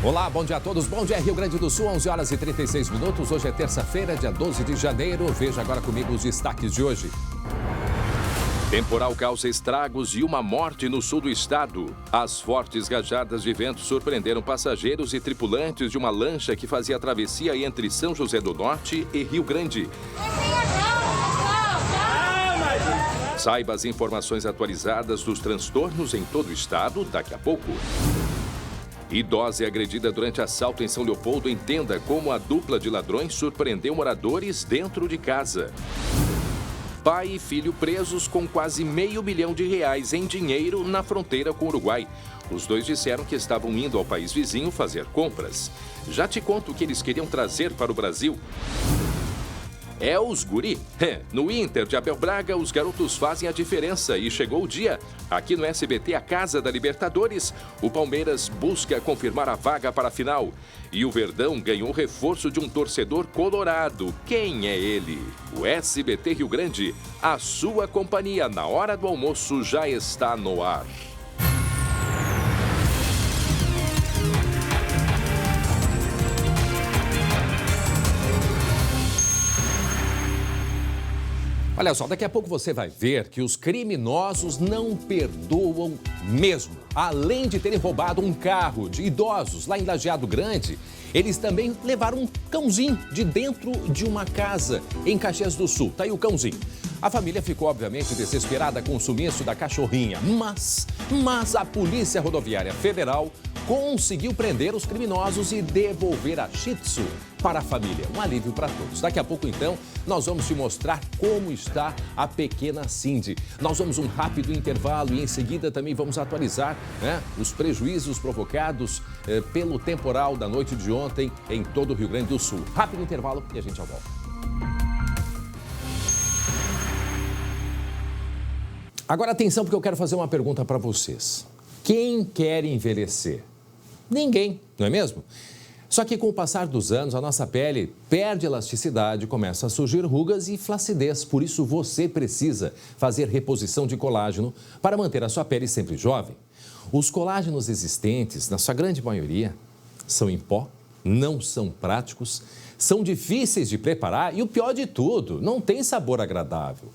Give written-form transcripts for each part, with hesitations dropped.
Olá, bom dia a todos. Bom dia, Rio Grande do Sul, 11 horas e 36 minutos. Hoje é terça-feira, dia 12 de janeiro. Veja agora comigo os destaques de hoje. Temporal causa estragos e uma morte no sul do estado. As fortes rajadas de vento surpreenderam passageiros e tripulantes de uma lancha que fazia a travessia entre São José do Norte e Rio Grande. Saiba as informações atualizadas dos transtornos em todo o estado daqui a pouco. Idosa é agredida durante assalto em São Leopoldo. Entenda como a dupla de ladrões surpreendeu moradores dentro de casa. Pai e filho presos com quase R$500 mil em dinheiro na fronteira com o Uruguai. Os dois disseram que estavam indo ao país vizinho fazer compras. Já te conto o que eles queriam trazer para o Brasil. É os guri. No Inter de Abel Braga, os garotos fazem a diferença e chegou o dia. Aqui no SBT, a Casa da Libertadores, o Palmeiras busca confirmar a vaga para a final. E o Verdão ganhou reforço de um torcedor colorado. Quem é ele? O SBT Rio Grande. A sua companhia na hora do almoço já está no ar. Olha só, daqui a pouco você vai ver que os criminosos não perdoam mesmo. Além de terem roubado um carro de idosos lá em Lajeado Grande, eles também levaram um cãozinho de dentro de uma casa em Caxias do Sul. Tá aí o cãozinho. A família ficou, obviamente, desesperada com o sumiço da cachorrinha. Mas a Polícia Rodoviária Federal conseguiu prender os criminosos e devolver a Shih Tzu para a família. Um alívio para todos. Daqui a pouco, então, nós vamos te mostrar como está a pequena Cindy. Nós vamos um rápido intervalo e, em seguida, também vamos atualizar os prejuízos provocados pelo temporal da noite de ontem em todo o Rio Grande do Sul. Rápido intervalo e a gente já volta. Agora, atenção, porque eu quero fazer uma pergunta para vocês. Quem quer envelhecer? Ninguém, não é mesmo? Só que com o passar dos anos, a nossa pele perde elasticidade, começa a surgir rugas e flacidez. Por isso, você precisa fazer reposição de colágeno para manter a sua pele sempre jovem. Os colágenos existentes, na sua grande maioria, são em pó, não são práticos, são difíceis de preparar e o pior de tudo, não tem sabor agradável.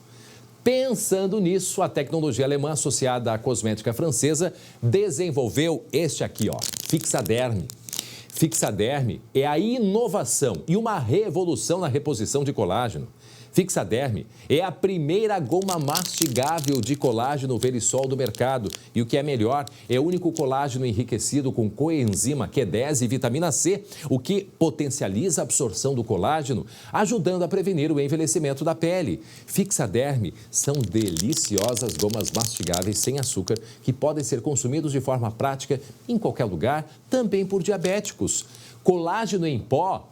Pensando nisso, a tecnologia alemã associada à cosmética francesa desenvolveu este aqui, ó, Fixaderm. Fixaderm é a inovação e uma revolução na reposição de colágeno. Fixaderm é a primeira goma mastigável de colágeno Verisol do mercado. E o que é melhor, é o único colágeno enriquecido com coenzima Q10 e vitamina C, o que potencializa a absorção do colágeno, ajudando a prevenir o envelhecimento da pele. Fixaderm são deliciosas gomas mastigáveis sem açúcar que podem ser consumidos de forma prática em qualquer lugar, também por diabéticos. Colágeno em pó,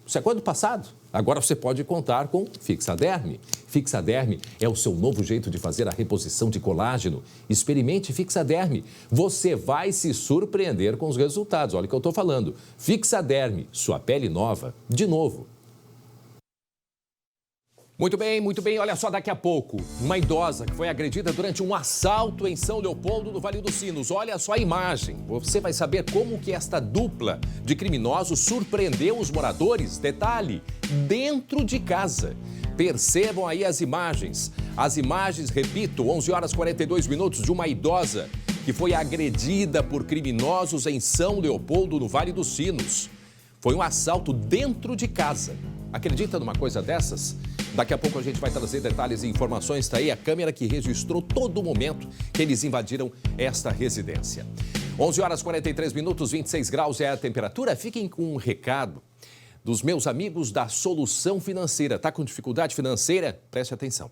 isso é coisa do passado. Agora você pode contar com Fixaderm. Fixaderm é o seu novo jeito de fazer a reposição de colágeno. Experimente Fixaderm. Você vai se surpreender com os resultados. Olha o que eu estou falando. Fixaderm, sua pele nova, de novo. Muito bem. Olha só, daqui a pouco, uma idosa que foi agredida durante um assalto em São Leopoldo, no Vale dos Sinos. Olha só a imagem. Você vai saber como que esta dupla de criminosos surpreendeu os moradores. Detalhe, dentro de casa. Percebam aí as imagens. As imagens, repito, 11 horas 42 minutos, de uma idosa que foi agredida por criminosos em São Leopoldo, no Vale dos Sinos. Foi um assalto dentro de casa. Acredita numa coisa dessas? Daqui a pouco a gente vai trazer detalhes e informações. Está aí a câmera que registrou todo o momento que eles invadiram esta residência. 11 horas 43 minutos, 26 graus é a temperatura. Fiquem com um recado dos meus amigos da Solução Financeira. Está com dificuldade financeira? Preste atenção.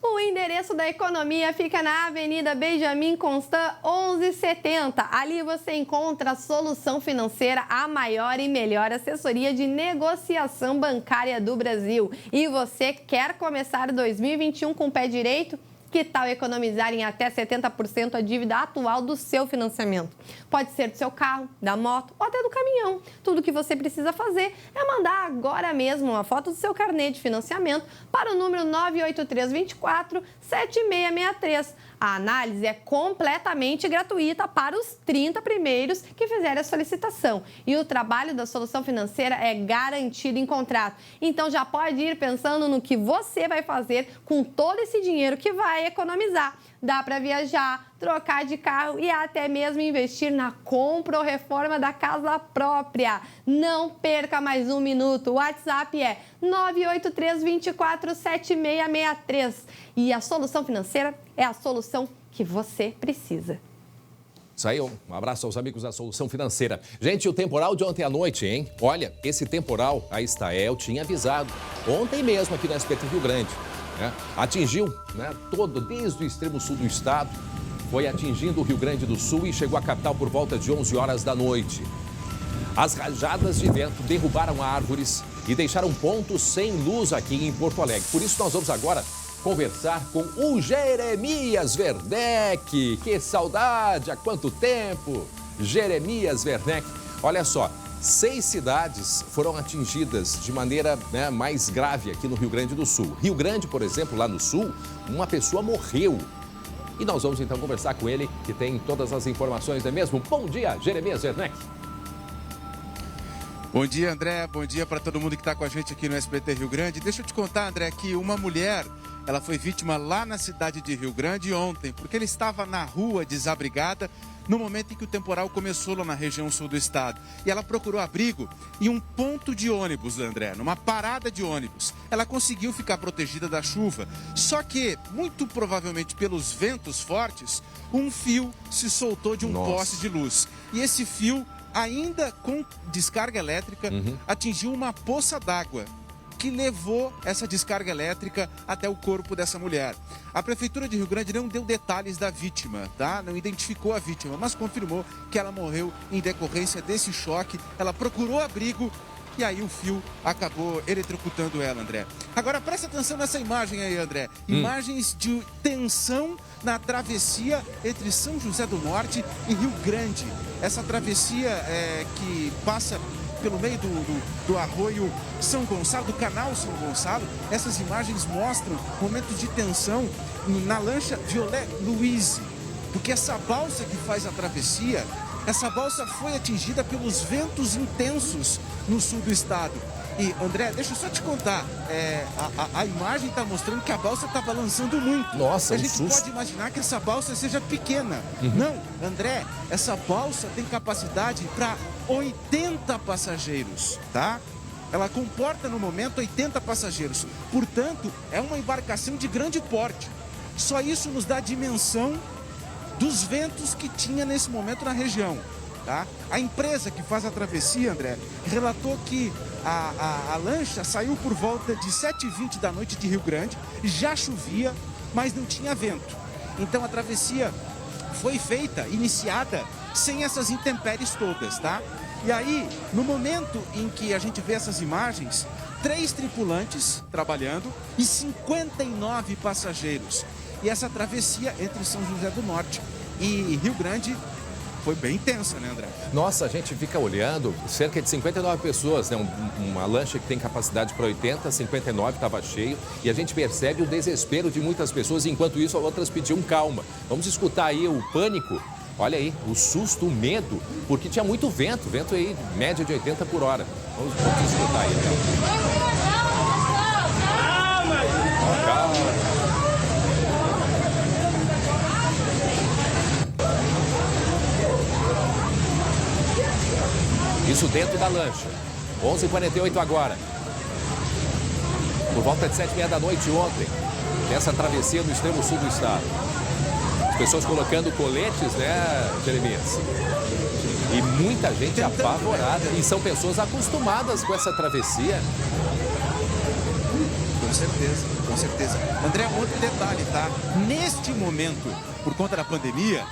O endereço da economia fica na Avenida Benjamin Constant 1170. Ali você encontra a Solução Financeira, a maior e melhor assessoria de negociação bancária do Brasil. E você quer começar 2021 com o pé direito? Que tal economizar em até 70% a dívida atual do seu financiamento? Pode ser do seu carro, da moto ou até do caminhão. Tudo que você precisa fazer é mandar agora mesmo uma foto do seu carnê de financiamento para o número 98324-7663. A análise é completamente gratuita para os 30 primeiros que fizerem a solicitação. E o trabalho da Solução Financeira é garantido em contrato. Então já pode ir pensando no que você vai fazer com todo esse dinheiro que vai economizar. Dá para viajar, trocar de carro e até mesmo investir na compra ou reforma da casa própria. Não perca mais um minuto. O WhatsApp é 983247663. E a Solução Financeira é a solução que você precisa. Isso aí, um abraço aos amigos da Solução Financeira. Gente, o temporal de ontem à noite, hein? Olha, esse temporal, a Estael tinha avisado. Ontem mesmo aqui no SBT Rio Grande. Atingiu todo, desde o extremo sul do estado, foi atingindo o Rio Grande do Sul e chegou à capital por volta de 11 horas da noite. As rajadas de vento derrubaram árvores e deixaram pontos sem luz aqui em Porto Alegre. Por isso nós vamos agora conversar com o Jeremias Werneck. Que saudade, há quanto tempo! Jeremias Werneck, olha só. 6 cidades foram atingidas de maneira mais grave aqui no Rio Grande do Sul. Rio Grande, por exemplo, lá no sul, uma pessoa morreu. E nós vamos então conversar com ele, que tem todas as informações, não é mesmo? Bom dia, Jeremias Werneck. Bom dia, André. Bom dia para todo mundo que está com a gente aqui no SBT Rio Grande. Deixa eu te contar, André, que uma mulher, ela foi vítima lá na cidade de Rio Grande ontem, porque ela estava na rua desabrigada no momento em que o temporal começou lá na região sul do estado. E ela procurou abrigo em um ponto de ônibus, André, numa parada de ônibus. Ela conseguiu ficar protegida da chuva, só que, muito provavelmente pelos ventos fortes, um fio se soltou de um poste de luz. E esse fio, ainda com descarga elétrica, atingiu uma poça d'água, que levou essa descarga elétrica até o corpo dessa mulher. A Prefeitura de Rio Grande não deu detalhes da vítima, tá? Não identificou a vítima, mas confirmou que ela morreu em decorrência desse choque. Ela procurou abrigo e aí o fio acabou eletrocutando ela, André. Agora presta atenção nessa imagem aí, André. Imagens de tensão na travessia entre São José do Norte e Rio Grande. Essa travessia que passa pelo meio do arroio São Gonçalo, do canal São Gonçalo. Essas imagens mostram momentos de tensão na lancha Violet Louise, porque essa balsa que faz a travessia, essa balsa foi atingida pelos ventos intensos no sul do estado. E, André, deixa eu só te contar, a imagem está mostrando que a balsa está balançando muito. Nossa, a gente pode imaginar que essa balsa seja pequena. Não, André, essa balsa tem capacidade para 80 passageiros, tá? Ela comporta no momento 80 passageiros. Portanto, é uma embarcação de grande porte. Só isso nos dá a dimensão dos ventos que tinha nesse momento na região, tá? A empresa que faz a travessia, André, relatou que a lancha saiu por volta de 7h20 da noite de Rio Grande, já chovia, mas não tinha vento. Então a travessia foi iniciada sem essas intempéries todas, tá? E aí, no momento em que a gente vê essas imagens, 3 tripulantes trabalhando e 59 passageiros. E essa travessia entre São José do Norte e Rio Grande foi bem intensa, né, André? Nossa, a gente fica olhando, cerca de 59 pessoas, né? Uma lancha que tem capacidade para 80, 59 estava cheio. E a gente percebe o desespero de muitas pessoas, enquanto isso outras pediam calma. Vamos escutar aí o pânico. Olha aí, o susto, o medo, porque tinha muito vento aí, média de 80 por hora. Vamos escutar aí, então. Calma. Isso dentro da lancha. 11h48 agora. Por volta de 7h30 da noite ontem, nessa travessia no extremo sul do estado. As pessoas colocando coletes, né, Jeremias? E muita gente apavorada. E são pessoas acostumadas com essa travessia. Com certeza, com certeza. André, um outro detalhe, tá? Neste momento, por conta da pandemia,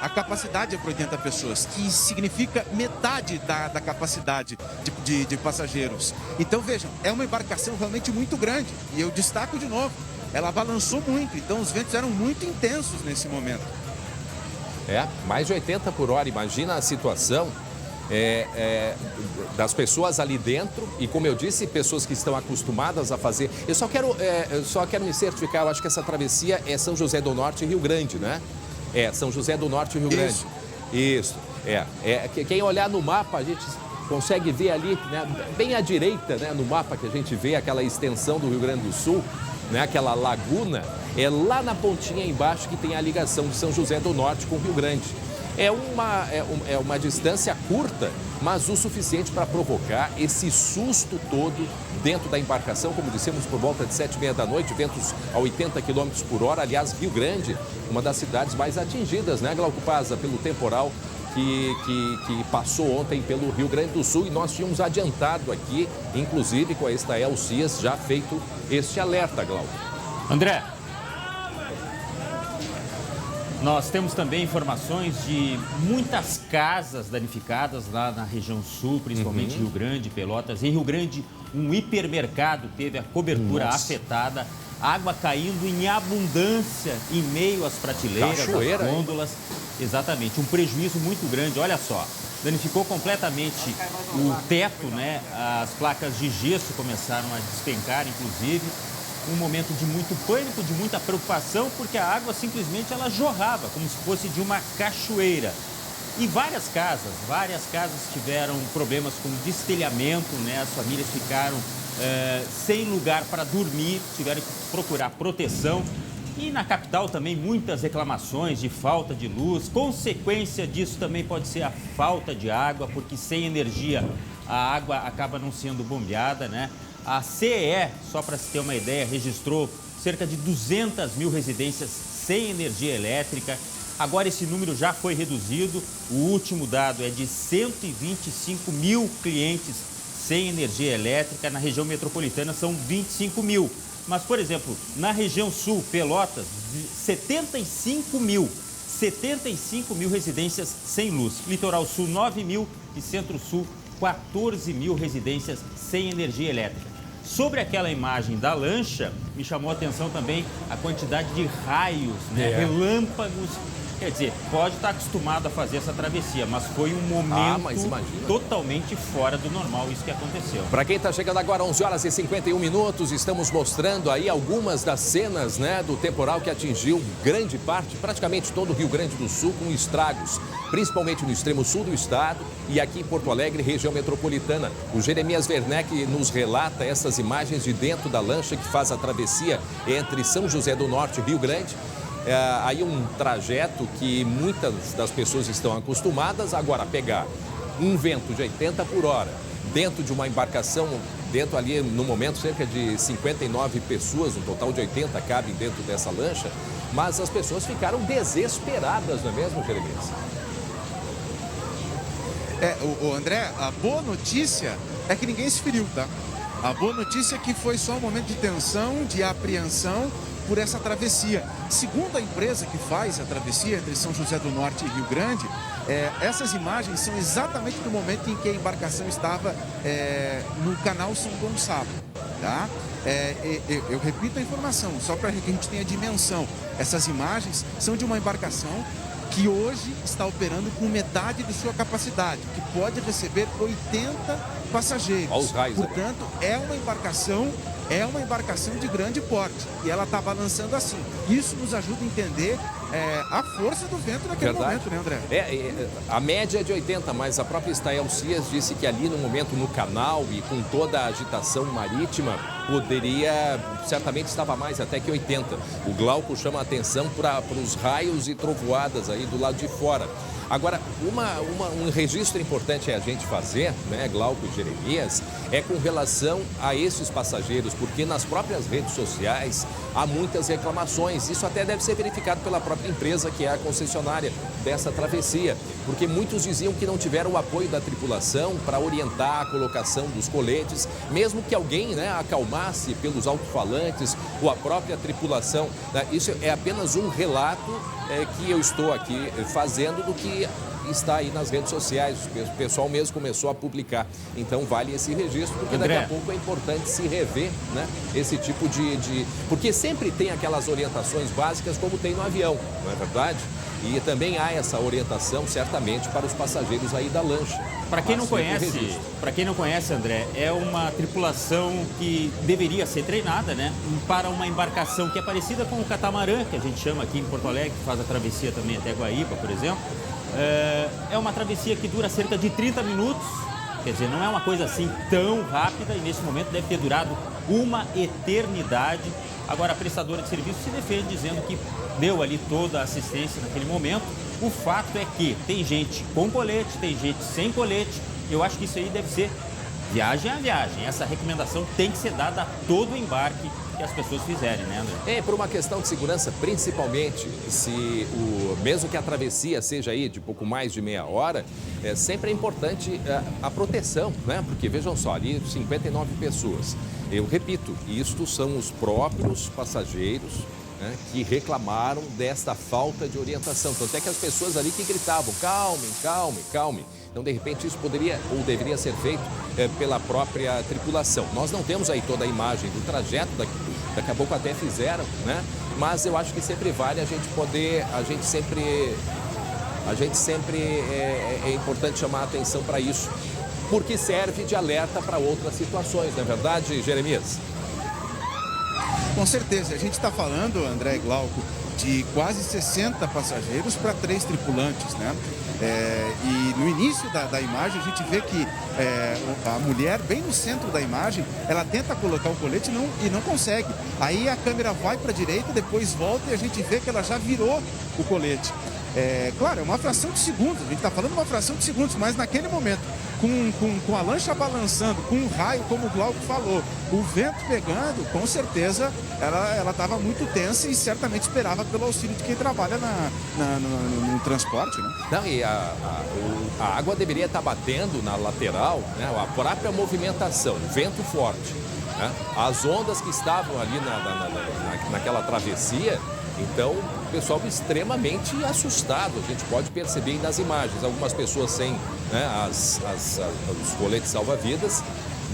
a capacidade é para 80 pessoas, que significa metade da capacidade de passageiros. Então, vejam, é uma embarcação realmente muito grande. E eu destaco de novo, ela balançou muito, então os ventos eram muito intensos nesse momento. Mais de 80 por hora, imagina a situação das pessoas ali dentro e, como eu disse, pessoas que estão acostumadas a fazer. Eu só quero me certificar, eu acho que essa travessia é São José do Norte e Rio Grande, né? São José do Norte e Rio Grande. Isso. Quem olhar no mapa, a gente consegue ver ali, né, bem à direita, né, no mapa que a gente vê aquela extensão do Rio Grande do Sul, né, aquela laguna, é lá na pontinha embaixo que tem a ligação de São José do Norte com o Rio Grande. É uma distância curta, mas o suficiente para provocar esse susto todo dentro da embarcação, como dissemos, por volta de 7h30 da noite, ventos a 80 km por hora. Aliás, Rio Grande, uma das cidades mais atingidas, né, Glauco Pazza, pelo temporal que passou ontem pelo Rio Grande do Sul. E nós tínhamos adiantado aqui, inclusive com a Estael Cias, já feito este alerta, Glauco. André, nós temos também informações de muitas casas danificadas lá na região sul, principalmente Rio Grande, Pelotas. Em Rio Grande, um hipermercado teve a cobertura afetada, água caindo em abundância em meio às prateleiras, às gôndolas. Exatamente, um prejuízo muito grande. Olha só, danificou completamente o teto, né? As placas de gesso começaram a despencar, inclusive. Um momento de muito pânico, de muita preocupação, porque a água simplesmente ela jorrava, como se fosse de uma cachoeira. E várias casas tiveram problemas com destelhamento, né? As famílias ficaram sem lugar para dormir, tiveram que procurar proteção. E na capital também muitas reclamações de falta de luz. Consequência disso também pode ser a falta de água, porque sem energia a água acaba não sendo bombeada, né? A CEE, só para se ter uma ideia, registrou cerca de 200 mil residências sem energia elétrica. Agora esse número já foi reduzido. O último dado é de 125 mil clientes sem energia elétrica. Na região metropolitana são 25 mil. Mas, por exemplo, na região sul, Pelotas, 75 mil residências sem luz. Litoral sul, 9 mil e centro-sul, 14 mil residências sem energia elétrica. Sobre aquela imagem da lancha, me chamou a atenção também a quantidade de raios, né? Relâmpagos. Quer dizer, pode estar acostumado a fazer essa travessia, mas foi um momento totalmente fora do normal isso que aconteceu. Para quem está chegando agora, 11h51, estamos mostrando aí algumas das cenas, né, do temporal que atingiu grande parte, praticamente todo o Rio Grande do Sul, com estragos, principalmente no extremo sul do estado e aqui em Porto Alegre, região metropolitana. O Jeremias Werneck nos relata essas imagens de dentro da lancha que faz a travessia entre São José do Norte e Rio Grande. Aí um trajeto que muitas das pessoas estão acostumadas. Agora, pegar um vento de 80 por hora dentro de uma embarcação, dentro ali no momento cerca de 59 pessoas, um total de 80 cabem dentro dessa lancha, mas as pessoas ficaram desesperadas, não é mesmo, Jeremias? André, a boa notícia é que ninguém se feriu, tá? A boa notícia é que foi só um momento de tensão, de apreensão por essa travessia. Segundo a empresa que faz a travessia entre São José do Norte e Rio Grande, essas imagens são exatamente do momento em que a embarcação estava no canal São Gonçalo, tá? Eu repito a informação, só para que a gente tenha dimensão. Essas imagens são de uma embarcação que hoje está operando com metade de sua capacidade, que pode receber 80 passageiros. Olha os raios. Portanto, é uma embarcação de grande porte e ela está balançando assim. Isso nos ajuda a entender a força do vento naquele momento, né, André? A média é de 80, mas a própria Estael Cias disse que ali no momento no canal e com toda a agitação marítima, certamente estava mais até que 80. O Glauco chama a atenção para os raios e trovoadas aí do lado de fora. Agora, um registro importante a gente fazer, né, Glauco e Jeremias, é com relação a esses passageiros, porque nas próprias redes sociais há muitas reclamações. Isso até deve ser verificado pela própria empresa, que é a concessionária dessa travessia, porque muitos diziam que não tiveram o apoio da tripulação para orientar a colocação dos coletes, mesmo que alguém, né, acalmasse pelos alto-falantes ou a própria tripulação. Isso é apenas um relato que eu estou aqui fazendo do que está aí nas redes sociais, o pessoal mesmo começou a publicar. Então vale esse registro, porque daqui a pouco é importante se rever, né, esse tipo de... Porque sempre tem aquelas orientações básicas como tem no avião, não é verdade? E também há essa orientação, certamente, para os passageiros aí da lancha. Para quem não conhece, André, é uma tripulação que deveria ser treinada, né, para uma embarcação que é parecida com o catamarã, que a gente chama aqui em Porto Alegre, que faz a travessia também até Guaíba, por exemplo. É uma travessia que dura cerca de 30 minutos, quer dizer, não é uma coisa assim tão rápida e nesse momento deve ter durado uma eternidade. Agora, a prestadora de serviço se defende dizendo que deu ali toda a assistência naquele momento. O fato é que tem gente com colete, tem gente sem colete. Eu acho que isso aí deve ser viagem a viagem. Essa recomendação tem que ser dada a todo o embarque que as pessoas fizerem, né, André? Por uma questão de segurança, principalmente se mesmo que a travessia seja aí de pouco mais de meia hora, sempre é importante a proteção, né? Porque vejam só, ali 59 pessoas. Eu repito, isto são os próprios passageiros, né, que reclamaram desta falta de orientação. Tanto é que as pessoas ali que gritavam, calme, calme, calme. Então, de repente, isso poderia ou deveria ser feito pela própria tripulação. Nós não temos aí toda a imagem do trajeto, daqui a pouco até fizeram, né? Mas eu acho que sempre vale a gente poder, a gente sempre é importante chamar a atenção para isso, porque serve de alerta para outras situações, não é verdade, Jeremias? Com certeza, a gente está falando, André e Glauco, de quase 60 passageiros para 3 tripulantes, né? E no início da imagem a gente vê que a mulher, bem no centro da imagem, ela tenta colocar o colete e não consegue. Aí a câmera vai para a direita, depois volta e a gente vê que ela já virou o colete. Claro, é uma fração de segundos, a gente está falando uma fração de segundos, mas naquele momento, com a lancha balançando, com um raio, como o Glauco falou, o vento pegando, com certeza ela estava muito tensa e certamente esperava pelo auxílio de quem trabalha no transporte, né? Não, e a água deveria estar batendo na lateral, né? A própria movimentação, vento forte, né? As ondas que estavam ali naquela travessia. Então, o pessoal extremamente assustado, a gente pode perceber aí nas imagens. Algumas pessoas sem, né, os coletes salva-vidas,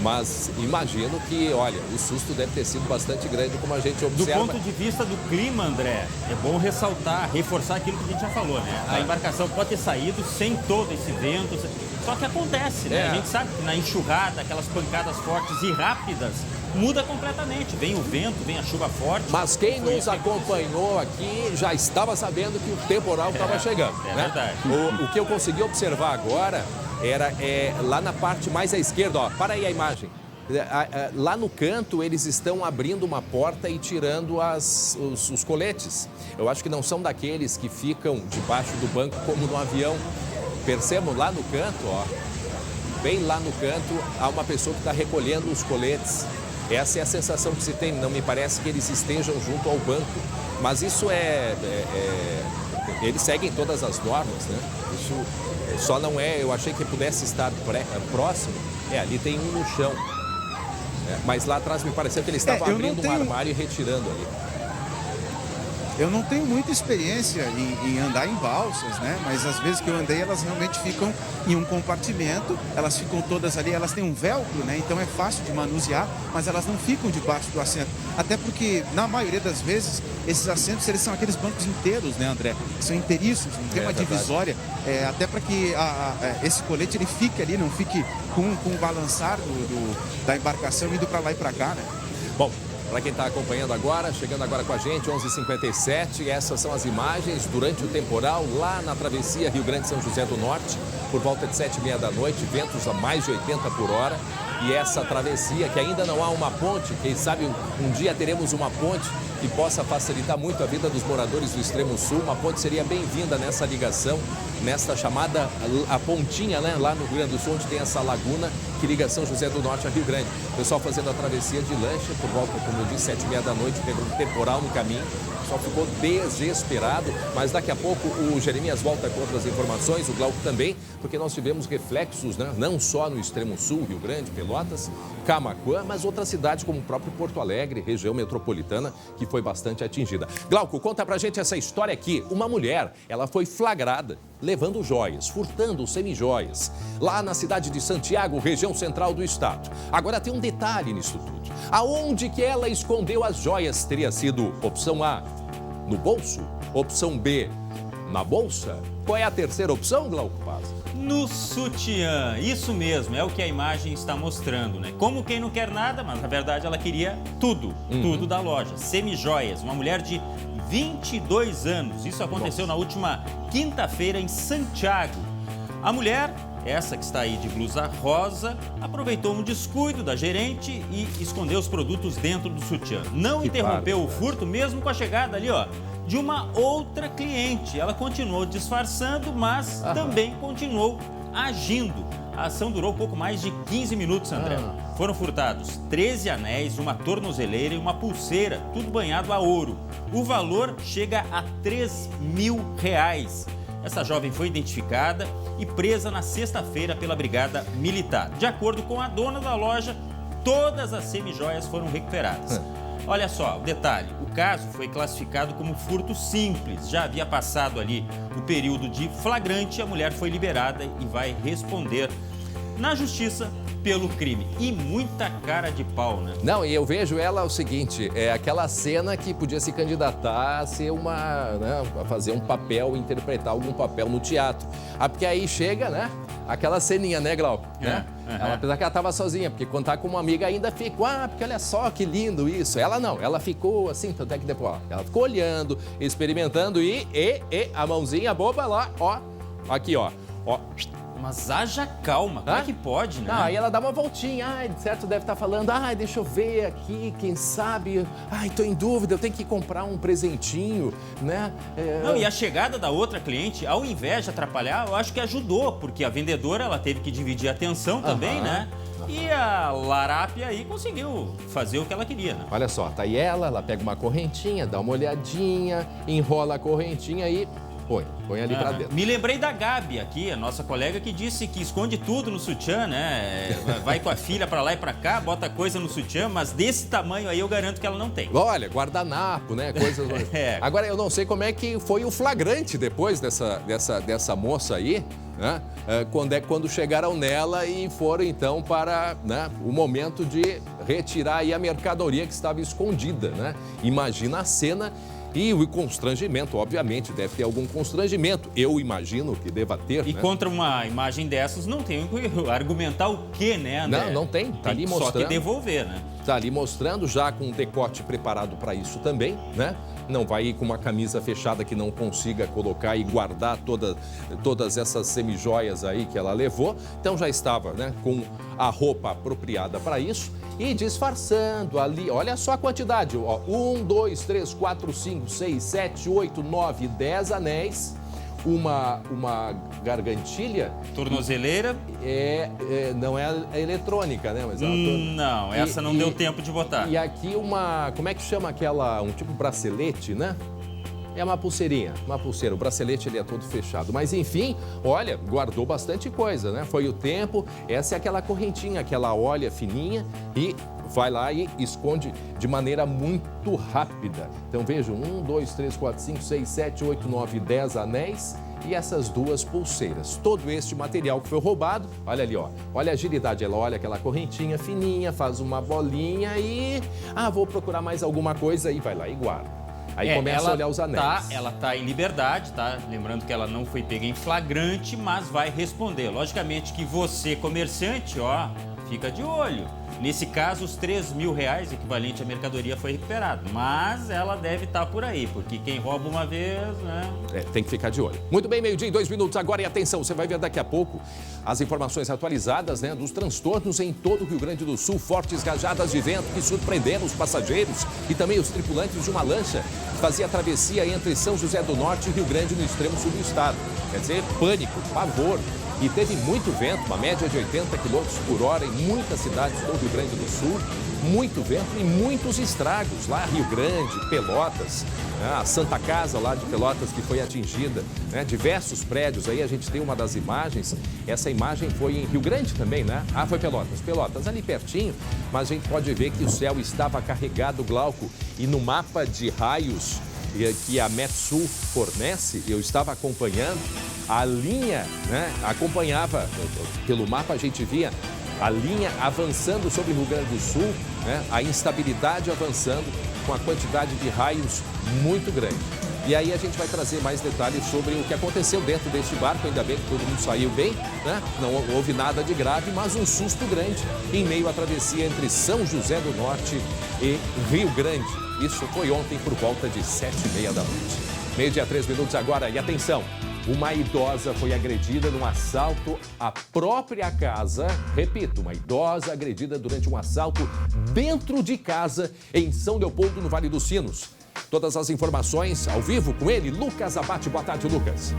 mas imagino que, olha, o susto deve ter sido bastante grande, como a gente observa. Do ponto de vista do clima, André, é bom ressaltar, reforçar aquilo que a gente já falou, né? A embarcação pode ter saído sem todo esse vento, só que acontece, né? A gente sabe que na enxurrada, aquelas pancadas fortes e rápidas, muda completamente. Vem o vento, vem a chuva forte. Mas quem nos acompanhou aqui já estava sabendo que o temporal estava chegando. É né? verdade. O que eu consegui observar agora era lá na parte mais à esquerda, ó, para aí a imagem. Lá no canto, eles estão abrindo uma porta e tirando os coletes. Eu acho que não são daqueles que ficam debaixo do banco como no avião. Percebam lá no canto, ó, bem lá no canto, há uma pessoa que está recolhendo os coletes. Essa é a sensação que se tem, não me parece que eles estejam junto ao banco. Mas isso eles seguem todas as normas, né? Isso só não é, eu achei que pudesse estar próximo. Ali tem um no chão. Mas lá atrás me pareceu que ele estava abrindo um armário e retirando ali. Eu não tenho muita experiência em andar em balsas, né? Mas às vezes que eu andei, elas realmente ficam em um compartimento, elas ficam todas ali, elas têm um velcro, né? Então é fácil de manusear, mas elas não ficam debaixo do assento. Até porque, na maioria das vezes, esses assentos, eles são aqueles bancos inteiros, né, André? São inteiriços, não tem uma divisória, até para que esse colete ele fique ali, não fique com o balançar da embarcação indo para lá e para cá, né? Bom, para quem está acompanhando agora, chegando agora com a gente, 11h57, essas são as imagens durante o temporal lá na travessia Rio Grande São José do Norte, por volta de 7h30 da noite, ventos a mais de 80 por hora. E essa travessia, que ainda não há uma ponte, quem sabe um dia teremos uma ponte que possa facilitar muito a vida dos moradores do extremo sul. Uma ponte seria bem-vinda nessa ligação, nesta chamada, a pontinha, né, lá no Rio Grande do Sul, onde tem essa laguna que liga São José do Norte a Rio Grande. O pessoal fazendo a travessia de lancha por volta, como eu disse, 7h30 da noite, pegou um temporal no caminho. O pessoal ficou desesperado, mas daqui a pouco o Jeremias volta com outras informações, o Glauco também, porque nós tivemos reflexos, né, não só no extremo sul, Rio Grande, Pelotas, Camaquã, mas outras cidades como o próprio Porto Alegre, região metropolitana, que foi bastante atingida. Glauco, conta pra gente essa história aqui. Uma mulher, ela foi flagrada levando joias, furtando semijoias, lá na cidade de Santiago, região central do estado. Agora tem um detalhe nisso tudo. Aonde que ela escondeu as joias? Teria sido opção A, no bolso? Opção B, na bolsa? Qual é a terceira opção, Glauco Paz? No sutiã, isso mesmo, é o que a imagem está mostrando, né? Como quem não quer nada, mas na verdade ela queria tudo, tudo da loja. Semijoias, uma mulher de 22 anos. Isso aconteceu na última quinta-feira em Santiago. A mulher, essa que está aí de blusa rosa, aproveitou um descuido da gerente e escondeu os produtos dentro do sutiã. Não interrompeu o furto mesmo com a chegada ali, ó, de uma outra cliente. Ela continuou disfarçando, mas também continuou agindo. A ação durou pouco mais de 15 minutos, André. Foram furtados 13 anéis, uma tornozeleira e uma pulseira, tudo banhado a ouro. O valor chega a R$3.000. Essa jovem foi identificada e presa na sexta-feira pela Brigada Militar. De acordo com a dona da loja, todas as semijoias foram recuperadas. Olha só, o detalhe, o caso foi classificado como furto simples. Já havia passado ali o período de flagrante, a mulher foi liberada e vai responder na justiça pelo crime. E muita cara de pau, né? Não, e eu vejo ela o seguinte, é aquela cena que podia se candidatar a ser a fazer um papel, interpretar algum papel no teatro. Porque aí chega, né, aquela ceninha, né, Glauco? Né? Ela, apesar que ela estava sozinha, porque quando tá com uma amiga ainda fica, porque olha só que lindo isso. Ela não, ela ficou assim, tanto é que depois, ó, ela ficou olhando, experimentando e a mãozinha boba lá, ó, aqui, ó. Mas haja calma, como é que pode, né? Não, aí ela dá uma voltinha, certo, deve estar falando, deixa eu ver aqui, quem sabe, tô em dúvida, eu tenho que comprar um presentinho, né? Não, e a chegada da outra cliente, ao invés de atrapalhar, eu acho que ajudou, porque a vendedora, ela teve que dividir a atenção também, né? E a larápia aí conseguiu fazer o que ela queria, né? Olha só, tá aí ela pega uma correntinha, dá uma olhadinha, enrola a correntinha e põe ali pra dentro. Me lembrei da Gabi aqui, a nossa colega, que disse que esconde tudo no sutiã, né? Vai com a filha pra lá e pra cá, bota coisa no sutiã, mas desse tamanho aí eu garanto que ela não tem. Olha, guardanapo, né? Coisas... Agora, eu não sei como é que foi o flagrante depois dessa moça aí, né? Quando chegaram nela e foram, então, para, né, o momento de retirar aí a mercadoria que estava escondida, né? Imagina a cena. E o constrangimento, obviamente, deve ter algum constrangimento. Eu imagino que deva ter, E né? contra uma imagem dessas, não tem que argumentar o quê, né, André? Não tem. Tá ali mostrando. Só que devolver, né? Tá ali mostrando, já com um decote preparado para isso também, né? Não vai ir com uma camisa fechada que não consiga colocar e guardar todas essas semijoias aí que ela levou. Então já estava, né, com a roupa apropriada para isso. E disfarçando ali, olha só a quantidade, ó, 1, 2, 3, 4, 5, 6, 7, 8, 9, 10 anéis, uma gargantilha. Tornozeleira? Não é eletrônica, né? Mas não, essa não deu tempo de botar. E aqui como é que chama aquela, um tipo bracelete, né? É uma pulseirinha, uma pulseira. O bracelete ele é todo fechado. Mas enfim, olha, guardou bastante coisa, né? Foi o tempo. Essa é aquela correntinha que ela olha fininha e vai lá e esconde de maneira muito rápida. Então vejam, 1, 2, 3, 4, 5, 6, 7, 8, 9, 10 anéis e essas duas pulseiras. Todo este material que foi roubado, olha ali, ó. Olha a agilidade, ela olha aquela correntinha fininha, faz uma bolinha e... vou procurar mais alguma coisa e vai lá e guarda. Aí começa a olhar os anéis. Ela tá em liberdade, tá? Lembrando que ela não foi pega em flagrante, mas vai responder. Logicamente que você, comerciante, ó, fica de olho. Nesse caso, os R$3.000 equivalente à mercadoria foi recuperado. Mas ela deve estar por aí, porque quem rouba uma vez, né? Tem que ficar de olho. Muito bem, 12:02 agora e atenção, você vai ver daqui a pouco as informações atualizadas, né, dos transtornos em todo o Rio Grande do Sul. Fortes rajadas de vento que surpreenderam os passageiros e também os tripulantes de uma lancha que fazia a travessia entre São José do Norte e Rio Grande no extremo sul do estado. Quer dizer, pânico, pavor. E teve muito vento, uma média de 80 km por hora em muitas cidades do Rio Grande do Sul. Muito vento e muitos estragos. Lá Rio Grande, Pelotas, a Santa Casa lá de Pelotas que foi atingida. Né? Diversos prédios aí, a gente tem uma das imagens. Essa imagem foi em Rio Grande também, né? Foi Pelotas. Pelotas ali pertinho, mas a gente pode ver que o céu estava carregado, Glauco. E no mapa de raios que a Metsul fornece, eu estava acompanhando, a linha, né, acompanhava, pelo mapa a gente via a linha avançando sobre o Rio Grande do Sul, né, a instabilidade avançando com a quantidade de raios muito grande. E aí a gente vai trazer mais detalhes sobre o que aconteceu dentro deste barco. Ainda bem que todo mundo saiu bem, né? Não houve nada de grave, mas um susto grande em meio à travessia entre São José do Norte e Rio Grande. Isso foi ontem por volta de 7h30 da noite. 12h03 agora. E atenção, uma idosa foi agredida num assalto à própria casa. Repito, uma idosa agredida durante um assalto dentro de casa em São Leopoldo, no Vale dos Sinos. Todas as informações ao vivo com ele, Lucas Abate. Boa tarde, Lucas.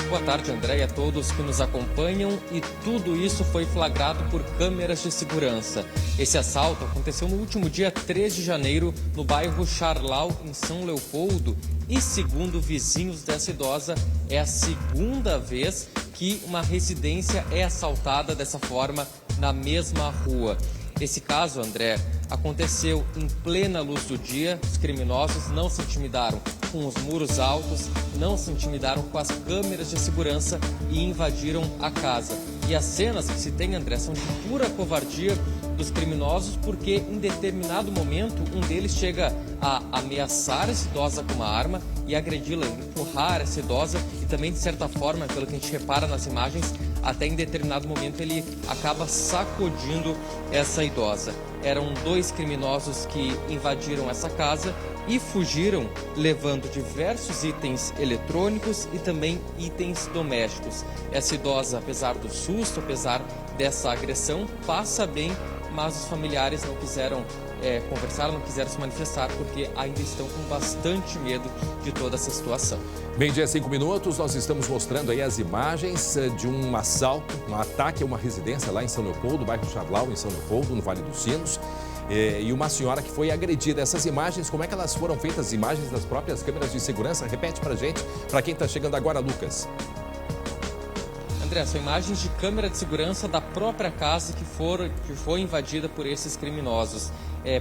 Boa tarde, André, e a todos que nos acompanham. E tudo isso foi flagrado por câmeras de segurança. Esse assalto aconteceu no último dia 3 de janeiro, no bairro Charlau, em São Leopoldo. E segundo vizinhos dessa idosa, é a segunda vez que uma residência é assaltada dessa forma na mesma rua. Esse caso, André, aconteceu em plena luz do dia. Os criminosos não se intimidaram com os muros altos, não se intimidaram com as câmeras de segurança e invadiram a casa. E as cenas que se tem, André, são de pura covardia dos criminosos, porque em determinado momento um deles chega a ameaçar essa idosa com uma arma e agredi-la, empurrar essa idosa e também, de certa forma, pelo que a gente repara nas imagens, até em determinado momento ele acaba sacudindo essa idosa. Eram 2 criminosos que invadiram essa casa e fugiram, levando diversos itens eletrônicos e também itens domésticos. Essa idosa, apesar do susto, apesar dessa agressão, passa bem, mas os familiares não quiseram conversar, não quiseram se manifestar, porque ainda estão com bastante medo de toda essa situação. Meio-dia, 5 minutos, nós estamos mostrando aí as imagens de um assalto, um ataque a uma residência lá em São Leopoldo, bairro Charlau, em São Leopoldo, no Vale dos Sinos. E uma senhora que foi agredida. Essas imagens, como é que elas foram feitas? As imagens das próprias câmeras de segurança? Repete pra gente, pra quem tá chegando agora, Lucas. André, são imagens de câmera de segurança da própria casa que foi invadida por esses criminosos.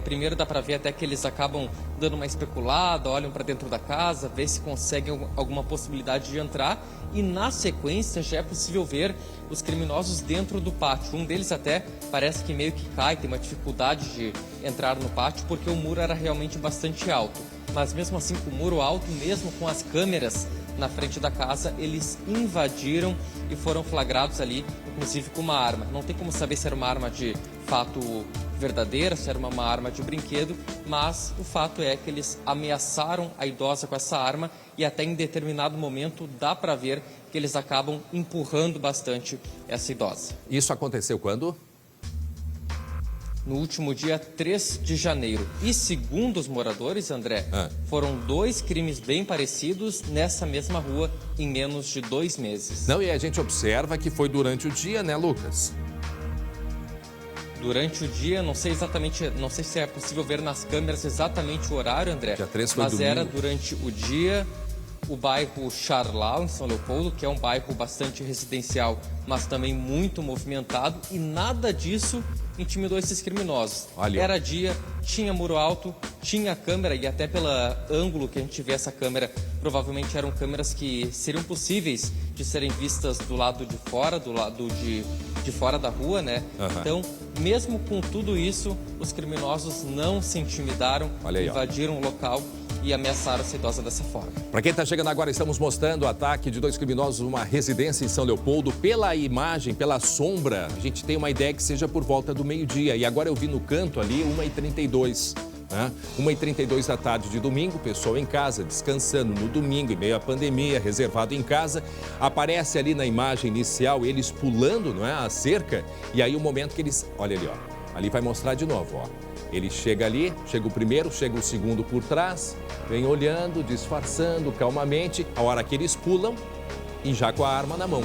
Primeiro dá para ver até que eles acabam dando uma especulada, olham para dentro da casa, vê se conseguem alguma possibilidade de entrar. E na sequência já é possível ver os criminosos dentro do pátio. Um deles até parece que meio que cai, tem uma dificuldade de entrar no pátio porque o muro era realmente bastante alto. Mas mesmo assim, com o muro alto, mesmo com as câmeras na frente da casa, eles invadiram e foram flagrados ali, inclusive com uma arma. Não tem como saber se era uma arma de fato verdadeira, se era uma arma de brinquedo, mas o fato é que eles ameaçaram a idosa com essa arma e até em determinado momento dá para ver que eles acabam empurrando bastante essa idosa. Isso aconteceu quando? No último dia 3 de janeiro. E segundo os moradores, André, foram 2 crimes bem parecidos nessa mesma rua em menos de 2 meses. Não, e a gente observa que foi durante o dia, né, Lucas? Durante o dia, não sei se é possível ver nas câmeras exatamente o horário, André. Dia 3 foi mas domingo. Era durante o dia. O bairro Charlau, em São Leopoldo, que é um bairro bastante residencial, mas também muito movimentado, e nada disso intimidou esses criminosos. Olha. Era dia, tinha muro alto, tinha câmera, e até pelo ângulo que a gente vê essa câmera, provavelmente eram câmeras que seriam possíveis de serem vistas do lado de fora, do lado de fora da rua, né? Então, mesmo com tudo isso, os criminosos não se intimidaram, invadiram o local e ameaçaram essa idosa dessa forma. Para quem está chegando agora, estamos mostrando o ataque de 2 criminosos numa residência em São Leopoldo. Pela imagem, pela sombra, a gente tem uma ideia que seja por volta do meio-dia. E agora eu vi no canto ali 1h32. 1h32 da tarde de domingo, pessoal em casa, descansando no domingo, em meio à pandemia, reservado em casa. Aparece ali na imagem inicial eles pulando, não é, a cerca. E aí o momento que eles... Olha ali, ó. Ali vai mostrar de novo, ó. Ele chega ali, chega o primeiro, chega o segundo por trás, vem olhando, disfarçando calmamente. A hora que eles pulam e já com a arma na mão.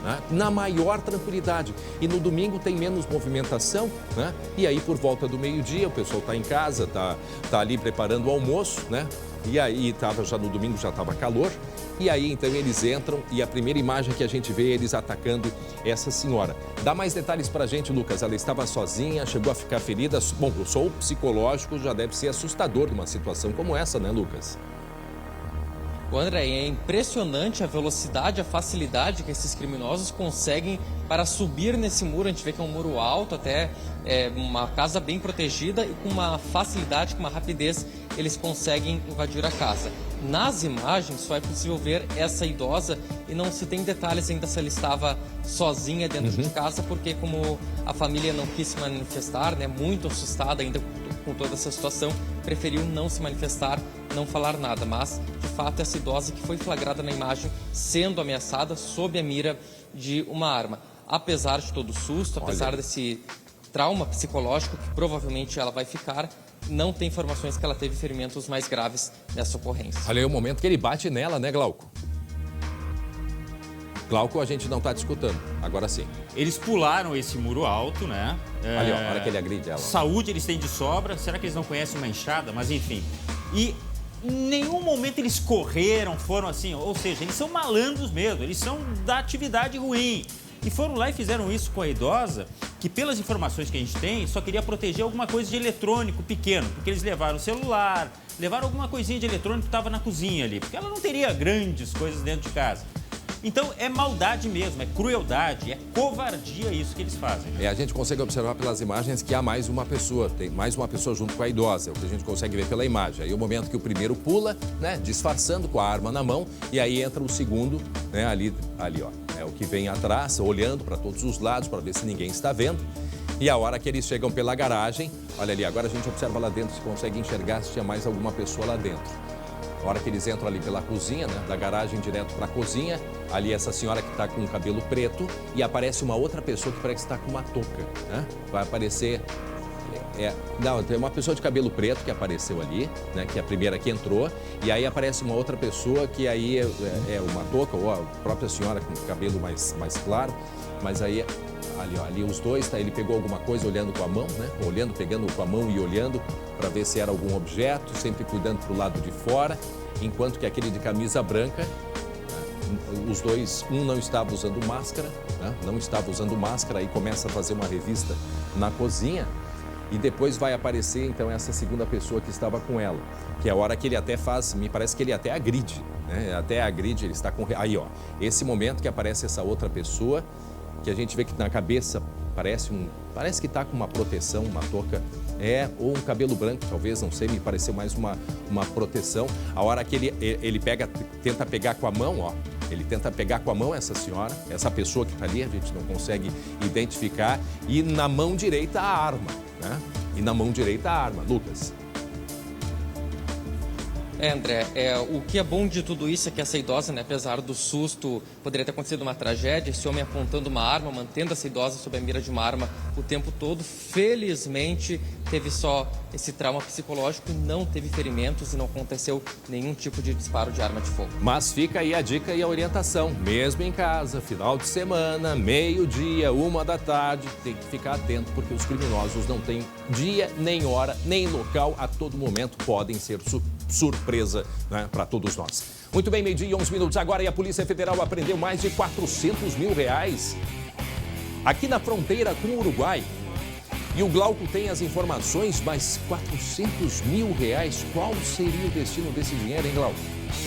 né? Na maior tranquilidade. E no domingo tem menos movimentação, né? E aí por volta do meio-dia o pessoal está em casa, tá ali preparando o almoço, né? E aí já no domingo já estava calor. E aí então eles entram e a primeira imagem que a gente vê é eles atacando essa senhora. Dá mais detalhes pra gente, Lucas. Ela estava sozinha, chegou a ficar ferida. Bom, o psicológico já deve ser assustador numa situação como essa, né, Lucas? O André, é impressionante a velocidade, a facilidade que esses criminosos conseguem para subir nesse muro. A gente vê que é um muro alto, até uma casa bem protegida, e com uma facilidade, com uma rapidez, eles conseguem invadir a casa. Nas imagens só é possível ver essa idosa e não se tem detalhes ainda se ela estava sozinha dentro de casa, porque como a família não quis se manifestar, né, muito assustada ainda com toda essa situação, preferiu não se manifestar, não falar nada. Mas, de fato, essa idosa que foi flagrada na imagem sendo ameaçada sob a mira de uma arma. Apesar de todo o susto, apesar desse trauma psicológico que provavelmente ela vai ficar, não tem informações que ela teve ferimentos mais graves nessa ocorrência. Olha aí o momento que ele bate nela, né, Glauco? Glauco, a gente não está te escutando, agora sim. Eles pularam esse muro alto, né? Ali, ó, a hora que ele agride ela. Saúde eles têm de sobra, será que eles não conhecem uma enxada? Mas enfim. E em nenhum momento eles correram, foram assim, ou seja, eles são malandros mesmo, eles são da atividade ruim. E foram lá e fizeram isso com a idosa, que pelas informações que a gente tem, só queria proteger alguma coisa de eletrônico pequeno, porque eles levaram o celular, levaram alguma coisinha de eletrônico que estava na cozinha ali, porque ela não teria grandes coisas dentro de casa. Então é maldade mesmo, é crueldade, é covardia isso que eles fazem. A gente consegue observar pelas imagens que há mais uma pessoa, tem mais uma pessoa junto com a idosa, é o que a gente consegue ver pela imagem. Aí o momento que o primeiro pula, né, disfarçando com a arma na mão, e aí entra o segundo, né, ali ó, é o que vem atrás, olhando para todos os lados para ver se ninguém está vendo. E a hora que eles chegam pela garagem, olha ali, agora a gente observa lá dentro, se consegue enxergar se tinha mais alguma pessoa lá dentro. A hora que eles entram ali pela cozinha, né, da garagem direto para a cozinha, ali essa senhora que está com o cabelo preto e aparece uma outra pessoa que parece que está com uma touca, né? Vai aparecer... Não, tem uma pessoa de cabelo preto que apareceu ali, né, que é a primeira que entrou, e aí aparece uma outra pessoa que aí é uma touca, ou a própria senhora com o cabelo mais claro, mas aí... Ali os dois, ele pegou alguma coisa olhando com a mão, né? Pegando com a mão e olhando para ver se era algum objeto, sempre cuidando para o lado de fora, enquanto que aquele de camisa branca, os dois, um não estava usando máscara, né? Não estava usando máscara, aí começa a fazer uma revista na cozinha e depois vai aparecer então essa segunda pessoa que estava com ela, que é a hora que ele até faz, me parece que ele até agride, né? Até agride, ele está com... Aí, ó, esse momento que aparece essa outra pessoa, que a gente vê que na cabeça parece que está com uma proteção, uma touca, ou um cabelo branco, talvez, não sei, me pareceu mais uma proteção. A hora que ele tenta pegar com a mão, ó, ele tenta pegar com a mão essa senhora, essa pessoa que está ali, a gente não consegue identificar, e na mão direita a arma, né? Lucas. André, o que é bom de tudo isso é que essa idosa, né, apesar do susto, poderia ter acontecido uma tragédia, esse homem apontando uma arma, mantendo essa idosa sob a mira de uma arma o tempo todo, felizmente teve só esse trauma psicológico e não teve ferimentos e não aconteceu nenhum tipo de disparo de arma de fogo. Mas fica aí a dica e a orientação, mesmo em casa, final de semana, meio-dia, 13h, tem que ficar atento porque os criminosos não têm dia, nem hora, nem local, a todo momento podem ser surpresa, né, para todos nós. Muito bem, meio-dia e 11 minutos agora e a Polícia Federal apreendeu mais de R$400 mil aqui na fronteira com o Uruguai. E o Glauco tem as informações, mas R$400 mil, qual seria o destino desse dinheiro, hein, Glauco?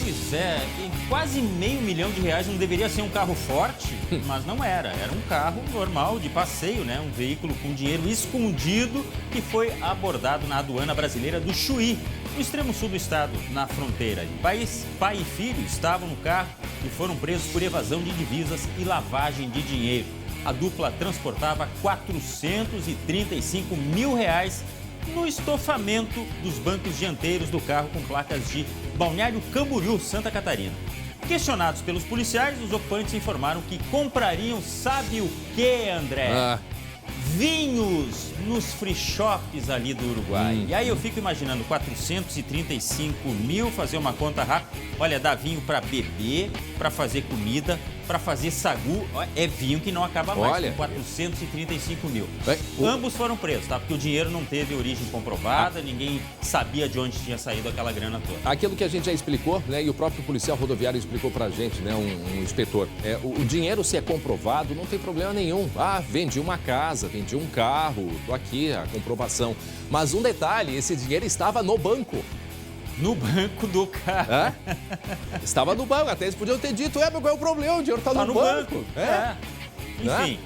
Pois é, e quase R$500 mil não deveria ser um carro forte, mas não era. Era um carro normal de passeio, né? Um veículo com dinheiro escondido que foi abordado na aduana brasileira do Chuí, no extremo sul do estado, na fronteira. Pai e filho estavam no carro e foram presos por evasão de divisas e lavagem de dinheiro. A dupla transportava R$435 mil no estofamento dos bancos dianteiros do carro com placas de Balneário Camboriú, Santa Catarina. Questionados pelos policiais, os ocupantes informaram que comprariam, sabe o que, André? vinhos nos free shops ali do Uruguai. E aí eu fico imaginando 435 mil, fazer uma conta rápida. Olha, dá vinho para beber, para fazer comida, para fazer sagu. É vinho que não acaba mais, Olha, com 435 mil. o- Ambos foram presos, tá? Porque o dinheiro não teve origem comprovada, ninguém sabia de onde tinha saído aquela grana toda. Aquilo que a gente já explicou, né? E o próprio policial rodoviário explicou pra gente, né? Um inspetor. O dinheiro, se é comprovado, não tem problema nenhum. Ah, vendi uma casa, vendi um carro, tô aqui, a comprovação. Mas um detalhe, esse dinheiro estava no banco. No banco do cara. É? Estava no banco, até eles podiam ter dito, mas qual é o problema? O dinheiro tá Tá no no banco. banco. É. Enfim. Né?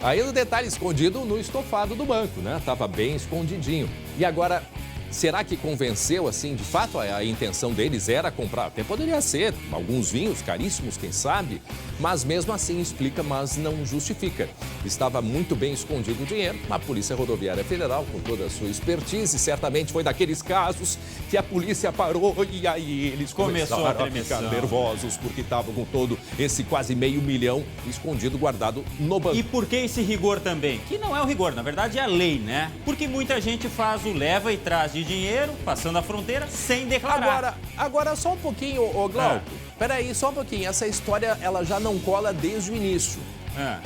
Aí o detalhe escondido no estofado do banco, né? Tava bem escondidinho. E agora, será que convenceu, assim, de fato, a intenção deles era comprar? Até poderia ser, alguns vinhos caríssimos, quem sabe, mas mesmo assim explica, mas não justifica. Estava muito bem escondido o dinheiro. A Polícia Rodoviária Federal, com toda a sua expertise, certamente foi daqueles casos que a polícia parou e aí eles Começou a começaram a ficar tremeção. nervosos porque estavam com todo esse quase $500 mil escondido, guardado no banco. E por que esse rigor também? Que não é o rigor, na verdade é a lei, né? Porque muita gente faz o leva e traz de dinheiro, passando a fronteira, sem declarar. Agora só um pouquinho, ô Glauco. Peraí, só um pouquinho. Essa história, ela já não cola desde o início. Ah.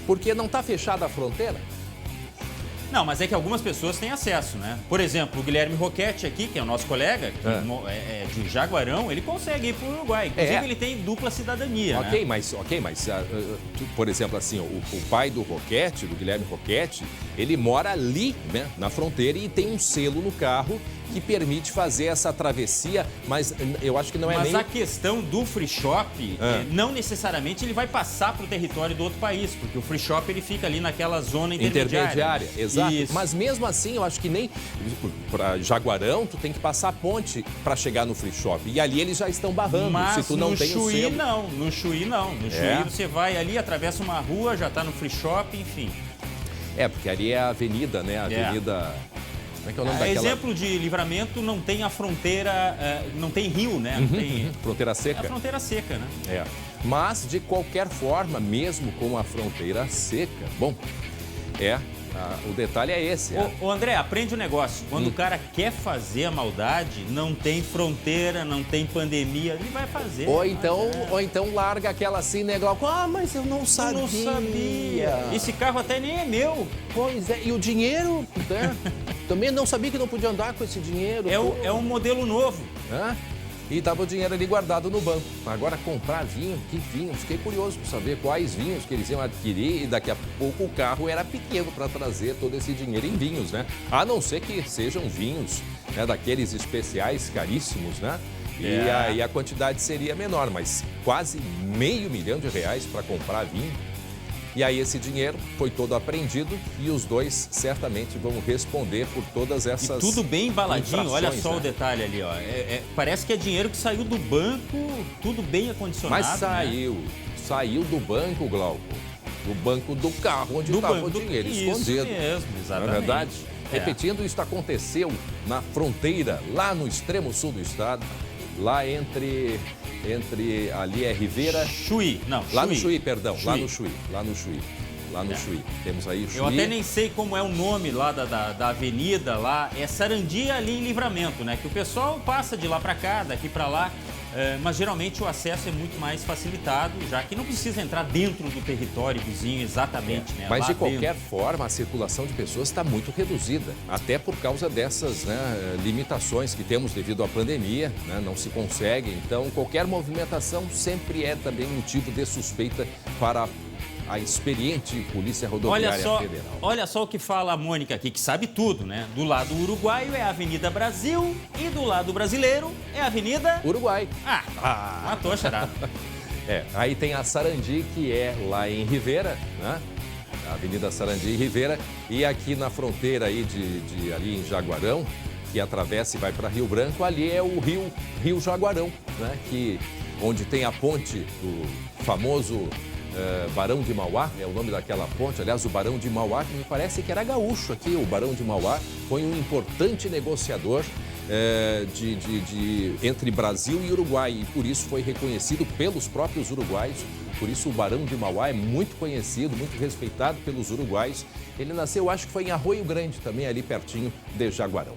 Porque não está fechada a fronteira? Não, mas é que algumas pessoas têm acesso, né? Por exemplo, o Guilherme Roquete aqui, que é o nosso colega, que é de Jaguarão, ele consegue ir para o Uruguai. Inclusive, ele tem dupla cidadania, né? Ok, mas por exemplo, assim, o pai do Roquete, do Guilherme Roquete, ele mora ali, né, na fronteira e tem um selo no carro que permite fazer essa travessia, mas eu acho que não é Mas nem... a questão do free shop, não necessariamente ele vai passar para o território do outro país, porque o free shop ele fica ali naquela zona intermediária. Exato. Isso. Mas mesmo assim, eu acho que nem para Jaguarão, tu tem que passar a ponte para chegar no free shop. E ali eles já estão barrando, Mas se tu não no tem o Chuí selo. não, no Chuí não. No É? Chuí você vai ali, atravessa uma rua, já está no free shop, enfim. É, porque ali é a avenida, né? A avenida... Como é que é o nome daquela? Exemplo de Livramento, não tem a fronteira, não tem rio, né? Não tem... Fronteira É seca. a fronteira seca, né? É. Mas, de qualquer forma, mesmo com a fronteira seca, bom, o detalhe é esse. Ô André, aprende o negócio. Quando o cara quer fazer a maldade, não tem fronteira, não tem pandemia, ele vai fazer. Ou então larga aquela assim, né, Glauco? Ah, mas eu não sabia. Eu não sabia. Esse carro até nem é meu. Pois é, e o dinheiro, né? Também não sabia que não podia andar com esse dinheiro. É um modelo novo. Hã? E estava o dinheiro ali guardado no banco. Agora, comprar vinho, que vinho? Fiquei curioso para saber quais vinhos que eles iam adquirir e daqui a pouco o carro era pequeno para trazer todo esse dinheiro em vinhos, né? A não ser que sejam vinhos, né, daqueles especiais caríssimos, né? E aí a quantidade seria menor, mas quase R$500 mil para comprar vinho. E aí esse dinheiro foi todo apreendido e os dois certamente vão responder por todas essas... E tudo bem embaladinho, olha só, né? o detalhe ali, ó. Parece que é dinheiro que saiu do banco, tudo bem acondicionado. Mas saiu do banco, Glauco. Do banco do carro onde estava o dinheiro escondido. Isso mesmo, exatamente. Não é verdade? Repetindo, isso aconteceu na fronteira, lá no extremo sul do estado, lá entre ali é Ribeira... Chuí, não, Lá Chuí. no Chuí, perdão, Chuí. lá no Chuí. Temos aí o Chuí. Eu até nem sei como é o nome lá da avenida lá, é Sarandia ali em Livramento, né? Que o pessoal passa de lá para cá, daqui para lá, mas geralmente o acesso é muito mais facilitado, já que não precisa entrar dentro do território vizinho exatamente, né? Mas lá de qualquer dentro. forma, a circulação de pessoas está muito reduzida, até por causa dessas, né, limitações que temos devido à pandemia, né, não se consegue. Então, qualquer movimentação sempre é também motivo de suspeita para a experiente Polícia Rodoviária Federal. Olha só o que fala a Mônica aqui, que sabe tudo, né? Do lado uruguaio é a Avenida Brasil e do lado brasileiro é a Avenida... Uruguai. Matou a charada. Aí tem a Sarandi, que é lá em Ribeira, né? A Avenida Sarandi e Ribeira. E aqui na fronteira aí ali em Jaguarão, que atravessa e vai para Rio Branco, ali é o Rio Jaguarão, né? Onde tem a ponte do famoso Barão de Mauá, é o nome daquela ponte. Aliás, o Barão de Mauá, que me parece que era gaúcho aqui. O Barão de Mauá foi um importante negociador entre Brasil e Uruguai. E por isso foi reconhecido pelos próprios uruguaios Por isso o Barão de Mauá é muito conhecido, muito respeitado pelos uruguaios. Ele nasceu, acho que foi em Arroio Grande, também ali pertinho de Jaguarão.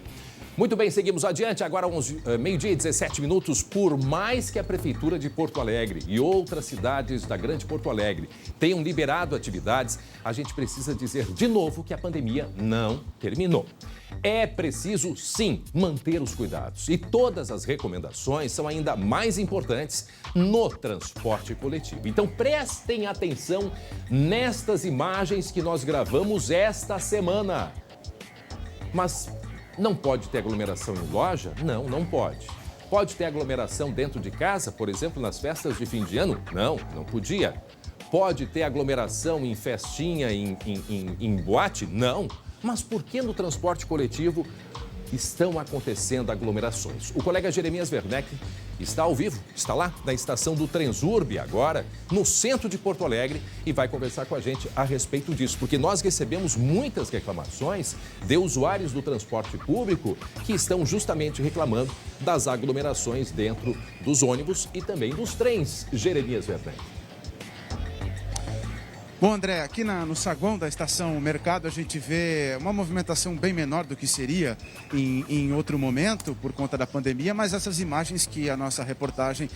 Muito bem, seguimos adiante. Agora, meio-dia e 17 minutos. Por mais que a Prefeitura de Porto Alegre e outras cidades da Grande Porto Alegre tenham liberado atividades, a gente precisa dizer de novo que a pandemia não terminou. É preciso, sim, manter os cuidados. E todas as recomendações são ainda mais importantes no transporte coletivo. Então, prestem atenção nestas imagens que nós gravamos esta semana. Mas não pode ter aglomeração em loja? Não, não pode. Pode ter aglomeração dentro de casa, por exemplo, nas festas de fim de ano? Não, não podia. Pode ter aglomeração em festinha, em boate? Não. Mas por que no transporte coletivo estão acontecendo aglomerações? O colega Jeremias Werneck está ao vivo, está lá na estação do Transurb agora, no centro de Porto Alegre, e vai conversar com a gente a respeito disso, porque nós recebemos muitas reclamações de usuários do transporte público que estão justamente reclamando das aglomerações dentro dos ônibus e também dos trens. Jeremias Werneck. Bom, André, aqui no saguão da Estação Mercado a gente vê uma movimentação bem menor do que seria em outro momento por conta da pandemia, mas essas imagens que a nossa reportagem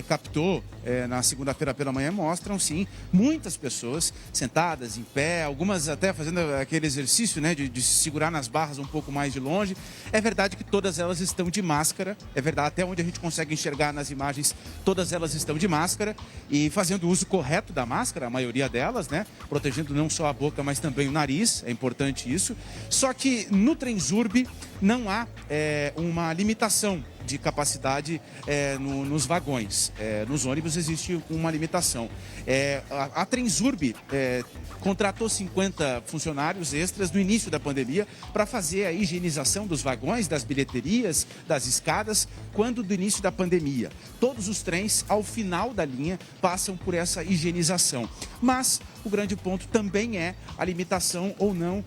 captou na segunda-feira pela manhã mostram, sim, muitas pessoas sentadas, em pé, algumas até fazendo aquele exercício, né, de se segurar nas barras um pouco mais de longe. É verdade que todas elas estão de máscara, é verdade, até onde a gente consegue enxergar nas imagens, todas elas estão de máscara e fazendo uso correto da máscara, a maioria delas, né? Protegendo não só a boca, mas também o nariz, é importante isso. Só que no Transurb não há uma limitação de capacidade nos vagões. Nos ônibus existe uma limitação. A Transurb contratou 50 funcionários extras no início da pandemia para fazer a higienização dos vagões, das bilheterias, das escadas, quando do início da pandemia. Todos os trens, ao final da linha, passam por essa higienização. Mas o grande ponto também é a limitação ou não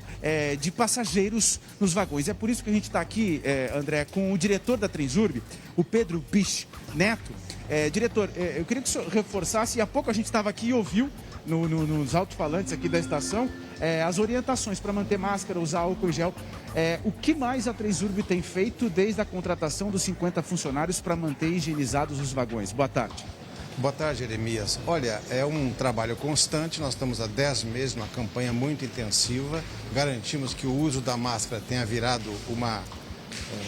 de passageiros nos vagões. É por isso que a gente está aqui, André, com o diretor da Transurb, o Pedro Pich Neto. Diretor, eu queria que o senhor reforçasse, e há pouco a gente estava aqui e ouviu nos alto-falantes aqui da estação as orientações para manter máscara, usar álcool em gel. O que mais a Transurb tem feito desde a contratação dos 50 funcionários para manter higienizados os vagões? Boa tarde. Boa tarde, Jeremias. Olha, é um trabalho constante, nós estamos há 10 meses numa campanha muito intensiva, garantimos que o uso da máscara tenha virado uma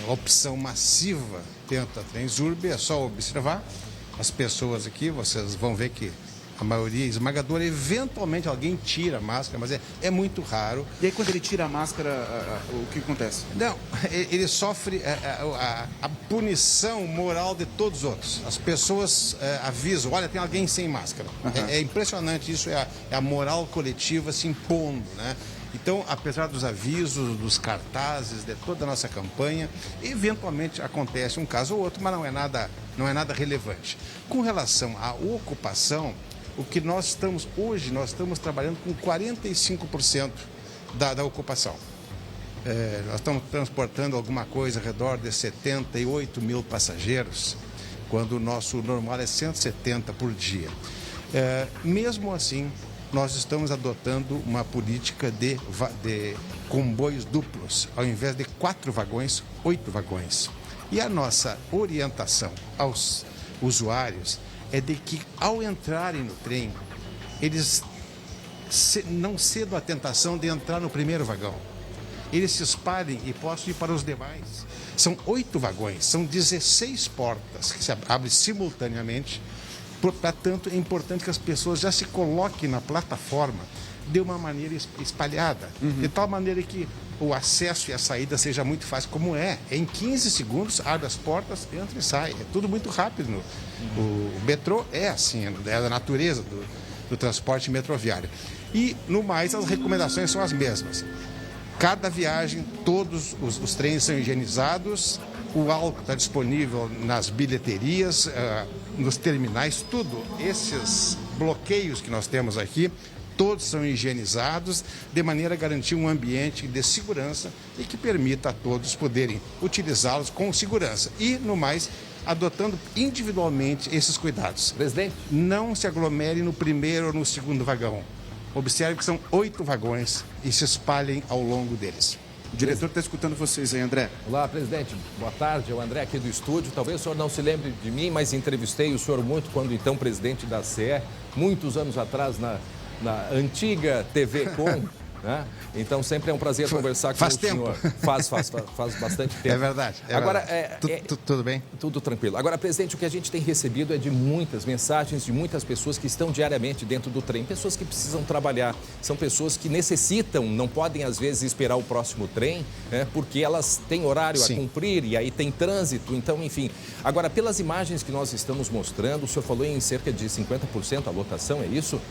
opção massiva dentro da Transurb. É só observar as pessoas aqui, vocês vão ver que a maioria esmagadora, eventualmente alguém tira a máscara, mas é muito raro. E aí quando ele tira a máscara, o que acontece? Não, ele sofre a punição moral de todos os outros. As pessoas avisam, olha, tem alguém sem máscara. Uhum. É impressionante isso, é a moral coletiva se impondo, né? Então, apesar dos avisos, dos cartazes, de toda a nossa campanha, eventualmente acontece um caso ou outro, mas não é nada relevante. Com relação à ocupação, o que nós estamos trabalhando com 45% da ocupação. Nós estamos transportando alguma coisa ao redor de 78 mil passageiros, quando o nosso normal é 170 por dia. Mesmo assim, nós estamos adotando uma política de comboios duplos. Ao invés de 4 vagões, 8 vagões. E a nossa orientação aos usuários é de que, ao entrarem no trem, eles não cedam à tentação de entrar no primeiro vagão. Eles se espalhem e possam ir para os demais. São 8 vagões, são 16 portas que se abrem simultaneamente. Portanto, é importante que as pessoas já se coloquem na plataforma de uma maneira espalhada, de tal maneira que o acesso e a saída seja muito fácil, como é. Em 15 segundos, abre as portas, entra e sai. É tudo muito rápido. O metrô é assim, é da natureza do transporte metroviário. E, no mais, as recomendações são as mesmas. Cada viagem, todos os trens são higienizados, o álcool está disponível nas bilheterias, nos terminais, tudo. Esses bloqueios que nós temos aqui, todos são higienizados, de maneira a garantir um ambiente de segurança e que permita a todos poderem utilizá-los com segurança. E, no mais, adotando individualmente esses cuidados. Presidente. Não se aglomere no primeiro ou no segundo vagão. Observe que são 8 vagões e se espalhem ao longo deles. O diretor está escutando vocês aí, André. Olá, presidente. Boa tarde. É o André aqui do estúdio. Talvez o senhor não se lembre de mim, mas entrevistei o senhor muito quando então presidente da CE, muitos anos atrás na antiga TV Com. Né? Então sempre é um prazer conversar com o senhor. Faz bastante tempo. É verdade. Agora, tudo bem? Tudo tranquilo. Agora, presidente, o que a gente tem recebido é de muitas mensagens de muitas pessoas que estão diariamente dentro do trem, pessoas que precisam trabalhar, são pessoas que necessitam, não podem às vezes esperar o próximo trem, né? Porque elas têm horário a cumprir e aí tem trânsito, então enfim. Agora, pelas imagens que nós estamos mostrando, o senhor falou em cerca de 50% a lotação, é isso?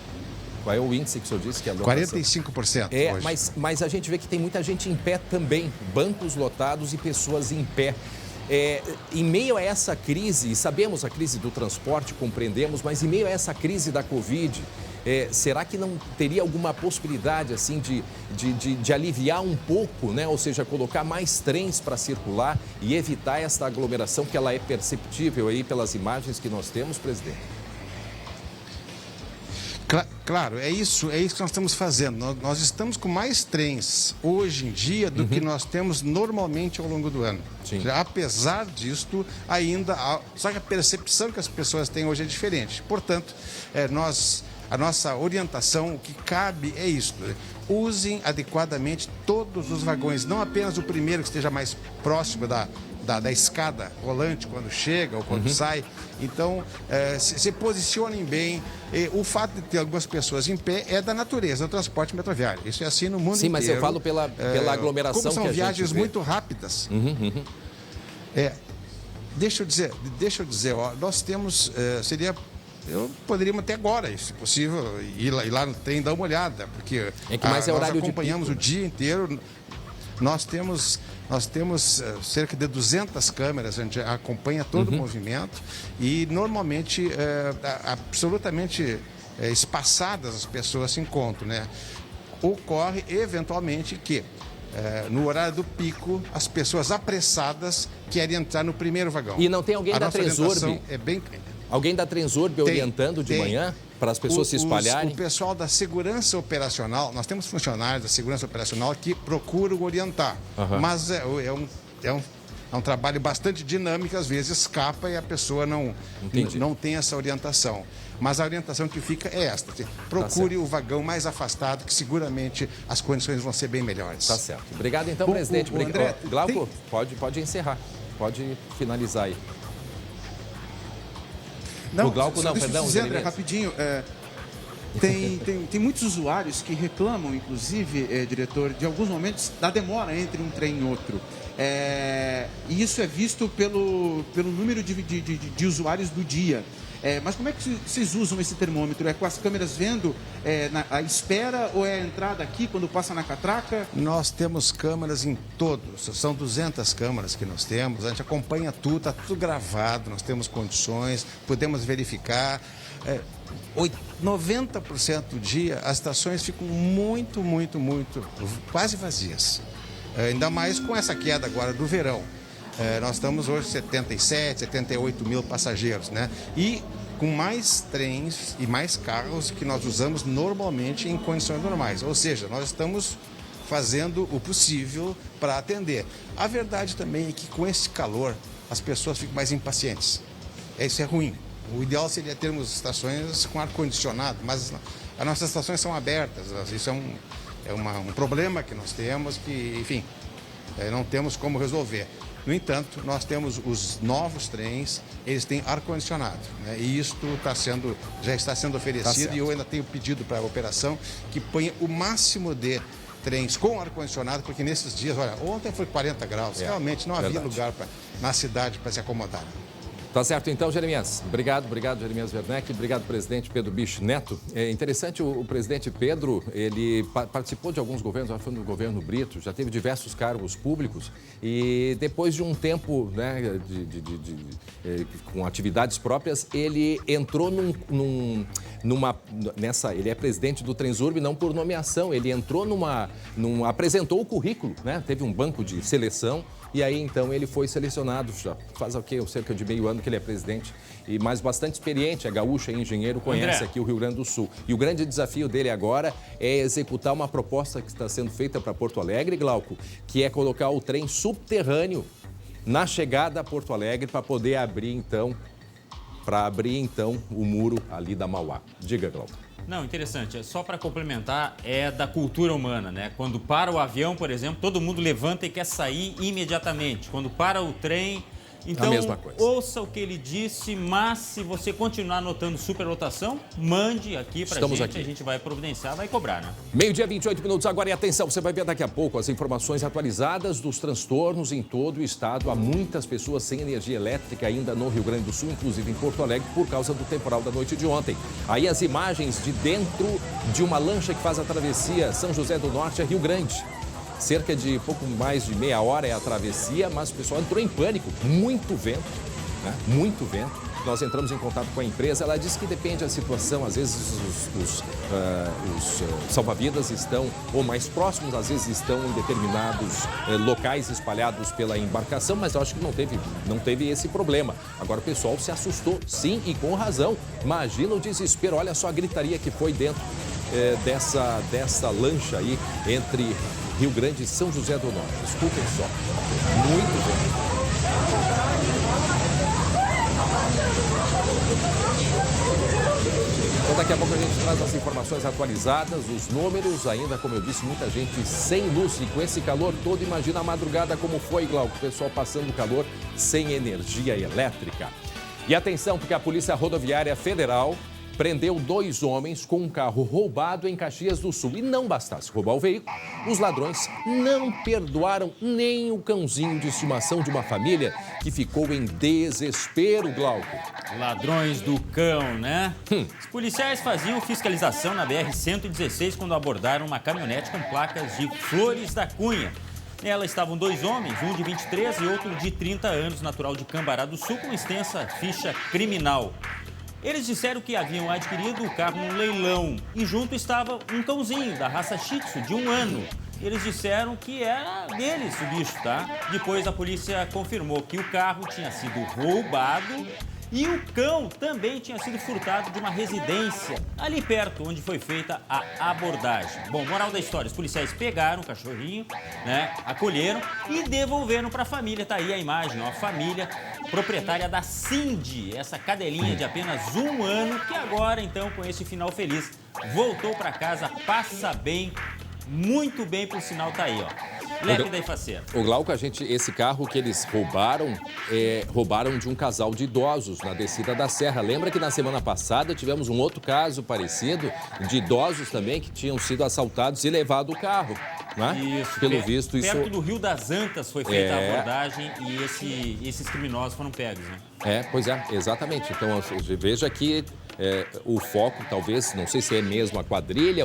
Qual é o índice que o senhor disse que é a lotação? 45% hoje. Mas a gente vê que tem muita gente em pé também, bancos lotados e pessoas em pé. Em meio a essa crise, sabemos a crise do transporte, compreendemos, mas em meio a essa crise da Covid, será que não teria alguma possibilidade assim de aliviar um pouco, né? Ou seja, colocar mais trens para circular e evitar essa aglomeração que ela é perceptível aí pelas imagens que nós temos, presidente? Claro, é isso que nós estamos fazendo. Nós estamos com mais trens hoje em dia do que nós temos normalmente ao longo do ano. Sim. Apesar disto, ainda só que a percepção que as pessoas têm hoje é diferente. Portanto, a nossa orientação, o que cabe é isso. Usem adequadamente todos os vagões, não apenas o primeiro que esteja mais próximo da escada rolante quando chega ou quando sai. Então, se posicionem bem. O fato de ter algumas pessoas em pé é da natureza do transporte metroviário. Isso é assim no mundo inteiro. Sim, mas eu falo pela aglomeração como são que a viagens gente vê. muito rápidas. Deixa eu dizer, nós temos, poderíamos até agora, se possível, ir lá no trem dar uma olhada, porque nós acompanhamos o dia inteiro. Nós temos cerca de 200 câmeras, a gente acompanha todo o movimento e normalmente absolutamente espaçadas as pessoas se encontram, né? Ocorre eventualmente que no horário do pico as pessoas apressadas querem entrar no primeiro vagão. E não tem alguém da Transurb? Alguém da Transurb orientando de manhã para as pessoas se espalharem? O pessoal da segurança operacional, nós temos funcionários da segurança operacional que procuram orientar, mas é um trabalho bastante dinâmico, às vezes escapa e a pessoa não tem essa orientação. Mas a orientação que fica é esta: procure o vagão mais afastado, que seguramente as condições vão ser bem melhores. Tá certo. Obrigado então, presidente. André, Glauco, pode encerrar, pode finalizar aí. Não, o Glauco não, perdão. Dizer, André, rapidinho, tem muitos usuários que reclamam, inclusive, diretor, de alguns momentos da demora entre um trem e outro. E isso é visto pelo número de usuários do dia. Mas como é que vocês usam esse termômetro? É com as câmeras vendo a espera ou é a entrada aqui quando passa na catraca? Nós temos câmeras em todos, são 200 câmeras que nós temos, a gente acompanha tudo, está tudo gravado, nós temos condições, podemos verificar. 90% do dia as estações ficam muito, quase vazias. Ainda mais com essa queda agora do verão. Nós estamos hoje 77, 78 mil passageiros, né? E com mais trens e mais carros que nós usamos normalmente em condições normais. Ou seja, nós estamos fazendo o possível para atender. A verdade também é que com esse calor as pessoas ficam mais impacientes. Isso é ruim. O ideal seria termos estações com ar-condicionado, mas as nossas estações são abertas. Isso é um problema que nós temos que, enfim, não temos como resolver. No entanto, nós temos os novos trens, eles têm ar-condicionado, né? E isto já está sendo oferecido, e eu ainda tenho pedido para a operação que ponha o máximo de trens com ar-condicionado, porque nesses dias, olha, ontem foi 40 graus, realmente não havia lugar na cidade para se acomodar. Tá certo, então, Jeremias. Obrigado, Jeremias Werneck. Obrigado, presidente Pedro Bicho Neto. É interessante, o presidente Pedro, ele participou de alguns governos, foi no governo Brito, já teve diversos cargos públicos e depois de um tempo, né, com atividades próprias, ele entrou ele é presidente do Transurb, não por nomeação, ele entrou apresentou o currículo, né? Teve um banco de seleção, E aí, então, ele foi selecionado, já faz o quê? Cerca de meio ano que ele é presidente, e mais bastante experiente, é gaúcho, é engenheiro, conhece André. aqui o Rio Grande do Sul. E o grande desafio dele agora é executar uma proposta que está sendo feita para Porto Alegre, Glauco, que é colocar o trem subterrâneo na chegada a Porto Alegre para poder abrir, então, o muro ali da Mauá. Diga, Glauco. Não, interessante. Só para complementar, é da cultura humana, né? Quando para o avião, por exemplo, todo mundo levanta e quer sair imediatamente. Quando para o trem... Então, a mesma coisa. Ouça o que ele disse, mas se você continuar anotando superlotação, mande aqui pra Estamos gente, aqui. a gente vai providenciar, vai cobrar, né? Meio-dia, 28 minutos agora. E atenção, você vai ver daqui a pouco as informações atualizadas dos transtornos em todo o estado. Há muitas pessoas sem energia elétrica ainda no Rio Grande do Sul, inclusive em Porto Alegre, por causa do temporal da noite de ontem. Aí as imagens de dentro de uma lancha que faz a travessia São José do Norte a Rio Grande. Cerca de pouco mais de meia hora é a travessia, mas o pessoal entrou em pânico. Muito vento, né? Muito vento. Nós entramos em contato com a empresa, ela disse que depende da situação. Às vezes os salva-vidas estão ou mais próximos, às vezes estão em determinados locais espalhados pela embarcação, mas eu acho que não teve esse problema. Agora o pessoal se assustou, sim, e com razão. Imagina o desespero, olha só a gritaria que foi dentro dessa lancha aí entre Rio Grande e São José do Norte. Escutem só. Muito bem. Então daqui a pouco a gente traz as informações atualizadas, os números, ainda, como eu disse, muita gente sem luz e com esse calor todo. Imagina a madrugada como foi, Glauco, o pessoal passando calor sem energia elétrica. E atenção, porque a Polícia Rodoviária Federal prendeu 2 homens com um carro roubado em Caxias do Sul. E não bastasse roubar o veículo, os ladrões não perdoaram nem o cãozinho de estimação de uma família que ficou em desespero, Glauco. Ladrões do cão, né? Os policiais faziam fiscalização na BR-116 quando abordaram uma caminhonete com placas de Flores da Cunha. Nela estavam 2 homens, um de 23 e outro de 30 anos, natural de Cambará do Sul, com extensa ficha criminal. Eles disseram que haviam adquirido o carro num leilão e junto estava um cãozinho da raça Shih Tzu de 1 ano. Eles disseram que era deles o bicho, tá? Depois a polícia confirmou que o carro tinha sido roubado e o cão também tinha sido furtado de uma residência ali perto, onde foi feita a abordagem. Bom, moral da história, os policiais pegaram o cachorrinho, né, acolheram e devolveram para a família. Tá aí a imagem, ó, a família proprietária da Cindy, essa cadelinha de apenas 1 ano, que agora, então, com esse final feliz, voltou para casa, passa bem, muito bem, por sinal, tá aí, ó. Lépida e faceira. O Glauco, esse carro que eles roubaram de um casal de idosos na descida da serra. Lembra que na semana passada tivemos um outro caso parecido de idosos também que tinham sido assaltados e levado o carro, né? Isso. Pelo visto, isso... Perto do Rio das Antas foi feita a abordagem e esses criminosos foram pegos, né? Pois é, exatamente. Então, veja que o foco, talvez, não sei se é mesmo a quadrilha,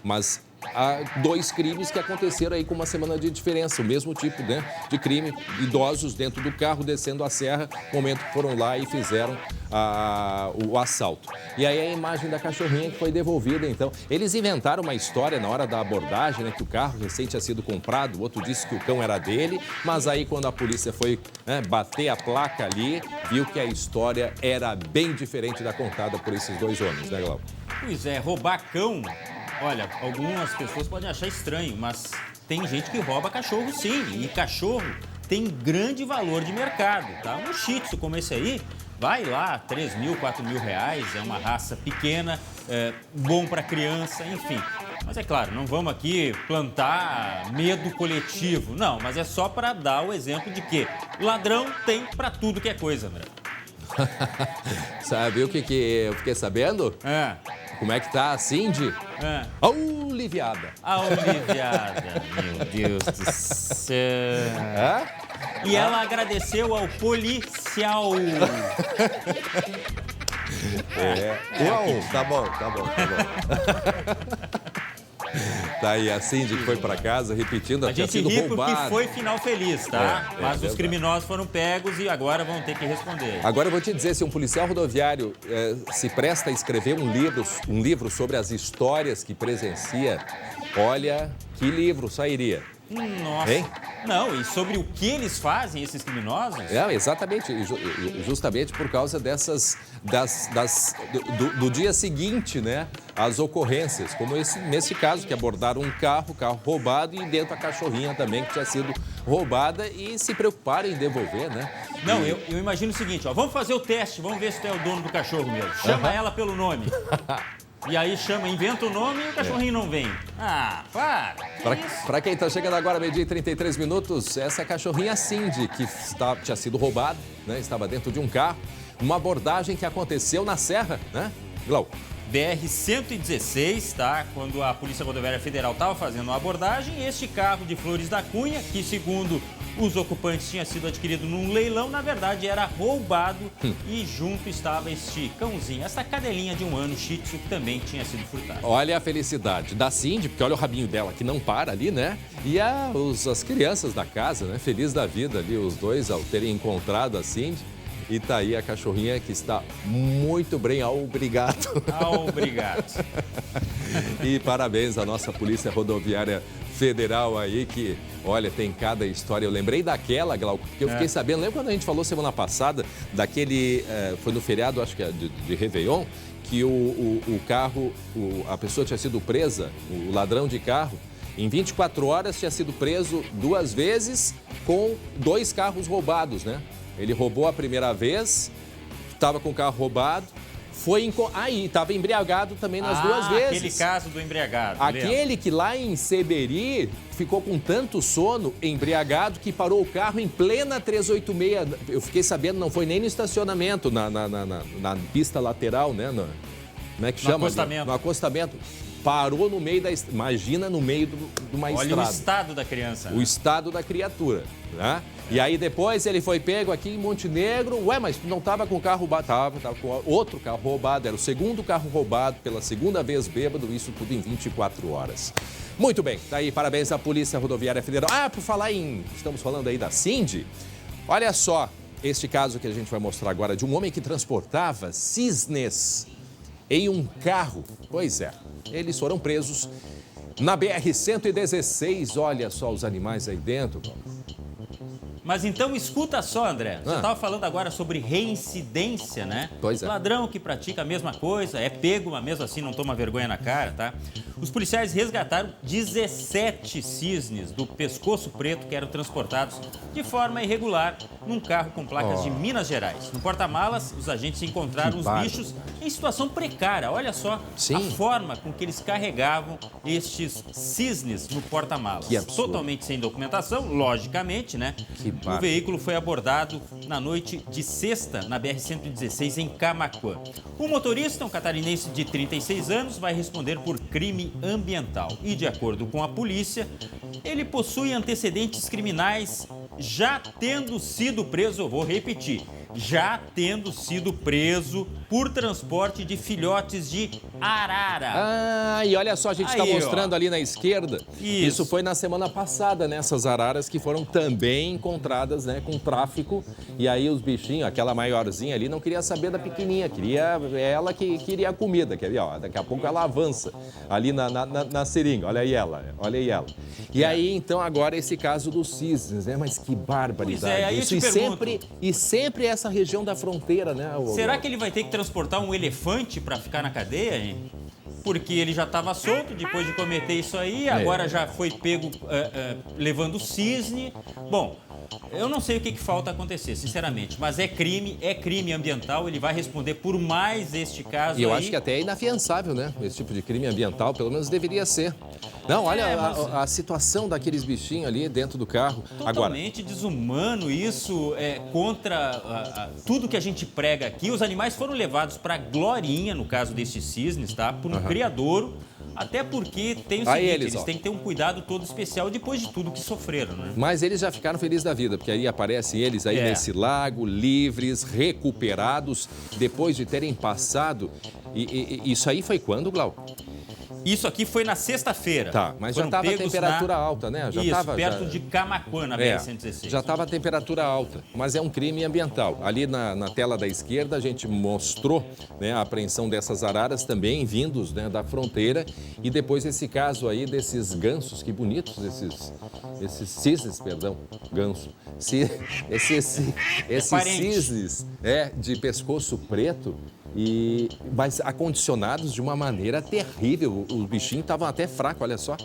mas... Há 2 crimes que aconteceram aí com uma semana de diferença, o mesmo tipo, né, de crime, idosos dentro do carro descendo a serra, no momento que foram lá e fizeram o assalto. E aí a imagem da cachorrinha que foi devolvida, então. Eles inventaram uma história na hora da abordagem, né, que o carro recém tinha sido comprado, o outro disse que o cão era dele, mas aí quando a polícia foi bater a placa ali, viu que a história era bem diferente da contada por esses 2 homens, né, Glauco? Pois é, roubar cão... Olha, algumas pessoas podem achar estranho, mas tem gente que rouba cachorro sim. E cachorro tem grande valor de mercado, tá? Um Shih Tzu como esse aí, vai lá, 3 mil, 4 mil reais, é uma raça pequena, bom para criança, enfim. Mas é claro, não vamos aqui plantar medo coletivo, não, mas é só para dar o exemplo de que ladrão tem para tudo que é coisa, André. Sabe o que eu fiquei sabendo? Como é que tá a Cindy? Aliviada. Aliviada, meu Deus do céu. E ela agradeceu ao policial. Tá bom. Tá aí a Cindy que foi pra casa repetindo, a tinha gente sido ri roubado. porque foi final feliz, tá? Mas os verdade. Criminosos foram pegos e agora vão ter que responder. Agora eu vou te dizer, se um policial rodoviário se presta a escrever um livro sobre as histórias que presencia, olha, que livro sairia. Nossa. Hein? Não, e sobre o que eles fazem, esses criminosos? Exatamente, justamente por causa do dia seguinte, né? As ocorrências, como nesse caso, que abordaram um carro roubado e dentro a cachorrinha também, que tinha sido roubada, e se preocuparam em devolver, né? Não, eu imagino o seguinte, ó, vamos fazer o teste, vamos ver se tu é o dono do cachorro mesmo. Chama ela pelo nome. E aí inventa o nome e o cachorrinho não vem. Ah, para! Para quem está chegando agora, meio-dia e 33 minutos, essa cachorrinha Cindy, que tinha sido roubada, né? Estava dentro de um carro. Uma abordagem que aconteceu na Serra, né, Glau? BR-116, tá? Quando a Polícia Rodoviária Federal estava fazendo uma abordagem, este carro de Flores da Cunha, que segundo os ocupantes tinha sido adquirido num leilão, na verdade era roubado e junto estava este cãozinho, essa cadelinha de 1 ano, Shih Tzu, que também tinha sido furtado. Olha a felicidade da Cindy, porque olha o rabinho dela que não para ali, né? E as crianças da casa, né? Feliz da vida ali, os dois, ao terem encontrado a Cindy. E tá aí a cachorrinha que está muito bem, obrigado. Obrigado. E parabéns à nossa Polícia Rodoviária Federal aí, que, olha, tem cada história. Eu lembrei daquela, Glauco, porque eu fiquei sabendo, lembra quando a gente falou semana passada, daquele, foi no feriado, acho que é de Réveillon, que o carro, a pessoa tinha sido presa, o ladrão de carro, em 24 horas tinha sido preso 2 vezes com 2 carros roubados, né? Ele roubou a primeira vez, estava com o carro roubado, estava embriagado também nas 2 vezes. Aquele caso do embriagado. Aquele que lá em Seberi ficou com tanto sono, embriagado, que parou o carro em plena 386. Eu fiquei sabendo, não foi nem no estacionamento, na pista lateral, né? Como é que chama? Acostamento. No acostamento. Parou no meio imagina no meio de uma estrada. Olha o estado da criança. O estado da criatura, né? E aí depois ele foi pego aqui em Montenegro. Ué, mas não estava com o carro roubado? Tava com outro carro roubado. Era o segundo carro roubado, pela segunda vez bêbado, isso tudo em 24 horas. Muito bem, tá aí, parabéns à Polícia Rodoviária Federal. Por falar estamos falando aí da Cindy. Olha só, este caso que a gente vai mostrar agora de um homem que transportava cisnes em um carro. Pois é, eles foram presos na BR-116. Olha só os animais aí dentro. Mas então escuta só, André. Você estava falando agora sobre reincidência, né? Pois é. Ladrão que pratica a mesma coisa, é pego, mas mesmo assim não toma vergonha na cara, tá? Os policiais resgataram 17 cisnes do pescoço preto que eram transportados de forma irregular num carro com placas de Minas Gerais. No porta-malas, os agentes encontraram os bichos em situação precária. Olha só a forma com que eles carregavam estes cisnes no porta-malas. Totalmente sem documentação, logicamente, né? O veículo foi abordado na noite de sexta na BR-116 em Camaquã. O motorista, um catarinense de 36 anos, vai responder por crime ambiental. E, de acordo com a polícia, ele possui antecedentes criminais já tendo sido preso, eu vou repetir, já tendo sido preso por transporte de filhotes de arara. E olha só, a gente está mostrando ali na esquerda. Isso foi na semana passada, né? Essas araras que foram também encontradas, né? Com tráfico. E aí os bichinhos, aquela maiorzinha ali, não queria saber da pequenininha. Ela que queria a comida. Daqui a pouco ela avança ali na seringa. Olha aí ela. E aí, então, agora esse caso dos cisnes, né? Mas que barbaridade. Aí isso. E sempre essa região da fronteira, né? Será que ele vai ter que transportar um elefante para ficar na cadeia, hein? Porque ele já estava solto depois de cometer isso aí, agora já foi pego levando cisne. Bom, eu não sei o que falta acontecer, sinceramente, mas é crime ambiental, ele vai responder por mais este caso aí. E eu acho que até é inafiançável, né? Esse tipo de crime ambiental, pelo menos deveria ser. Não, olha a situação daqueles bichinhos ali dentro do carro. Totalmente desumano isso, contra tudo que a gente prega aqui. Os animais foram levados para Glorinha, no caso desses cisnes, tá? Por um criadouro. Até porque tem o seguinte, eles têm que ter um cuidado todo especial depois de tudo que sofreram, né? Mas eles já ficaram felizes da vida, porque aí aparecem eles aí nesse lago, livres, recuperados, depois de terem passado. E isso aí foi quando, Glau? Isso aqui foi na sexta-feira. Tá, mas já Foram estava a pegos temperatura alta, né? Já Isso, tava, perto já... de Camaquã, na BR-116. Já estava a temperatura alta, mas é um crime ambiental. Ali na tela da esquerda a gente mostrou, né, a apreensão dessas araras também vindos, né, da fronteira, e depois esse caso aí desses gansos, que bonitos esses cisnes, perdão, ganso. Esses cisnes de pescoço preto, mas acondicionados de uma maneira terrível. Os bichinhos estavam até fracos, olha só.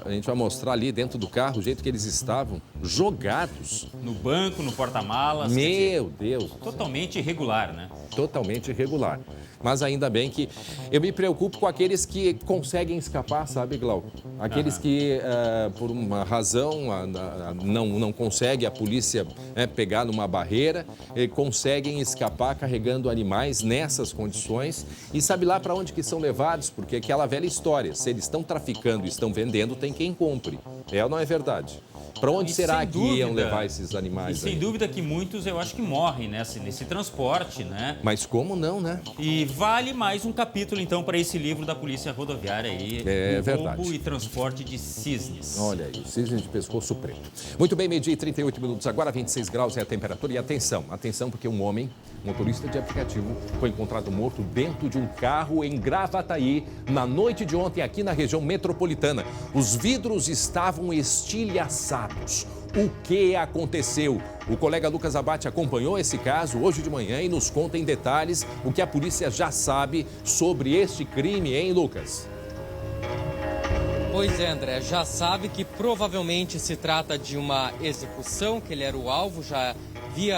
A gente vai mostrar ali dentro do carro o jeito que eles estavam, jogados. No banco, no porta-malas. Meu Deus. Totalmente irregular, né? Totalmente irregular. Mas ainda bem que eu me preocupo com aqueles que conseguem escapar, sabe, Glauco? Aqueles que, por uma razão, não conseguem a polícia pegar numa barreira, conseguem escapar carregando animais nessas condições e sabe lá para onde que são levados, porque é aquela velha história, se eles estão traficando e estão vendendo, tem quem compre. É ou não é verdade? Para onde será que iam levar esses animais? E sem dúvida que muitos, eu acho que morrem nesse transporte, né? Mas como não, né? E vale mais um capítulo, então, para esse livro da Polícia Rodoviária aí. É verdade. Roubo e transporte de cisnes. Olha aí, cisnes de pescoço preto. Muito bem, meio-dia e 38 minutos agora, 26 graus é a temperatura. E atenção, porque um homem, motorista de aplicativo, foi encontrado morto dentro de um carro em Gravataí na noite de ontem aqui na região metropolitana. Os vidros estavam estilhaçados. O que aconteceu? O colega Lucas Abate acompanhou esse caso hoje de manhã e nos conta em detalhes o que a polícia já sabe sobre este crime, hein, Lucas? Pois é, André, já sabe que provavelmente se trata de uma execução, que ele era o alvo, que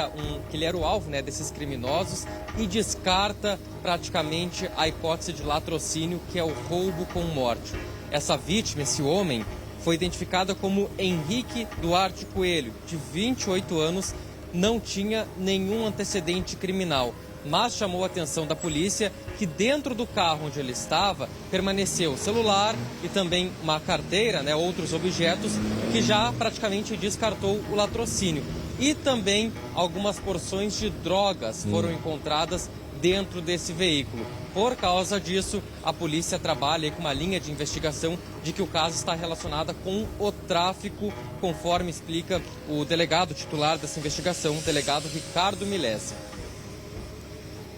ele era o alvo, né, desses criminosos, e descarta praticamente a hipótese de latrocínio, que é o roubo com morte. Essa vítima, esse homem, foi identificada como Henrique Duarte Coelho, de 28 anos, não tinha nenhum antecedente criminal, mas chamou a atenção da polícia que dentro do carro onde ele estava permaneceu celular e também uma carteira, né, outros objetos, que já praticamente descartou o latrocínio. E também algumas porções de drogas foram encontradas dentro desse veículo. Por causa disso, a polícia trabalha com uma linha de investigação de que o caso está relacionado com o tráfico, conforme explica o delegado titular dessa investigação, o delegado Ricardo Milesi.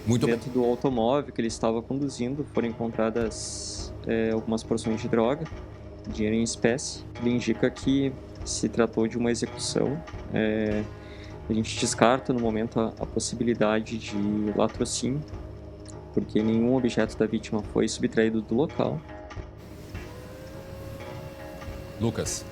Dentro do automóvel que ele estava conduzindo foram encontradas algumas porções de droga, dinheiro em espécie. Ele indica que se tratou de uma execução. A gente descarta no momento a possibilidade de latrocínio, porque nenhum objeto da vítima foi subtraído do local. Lucas.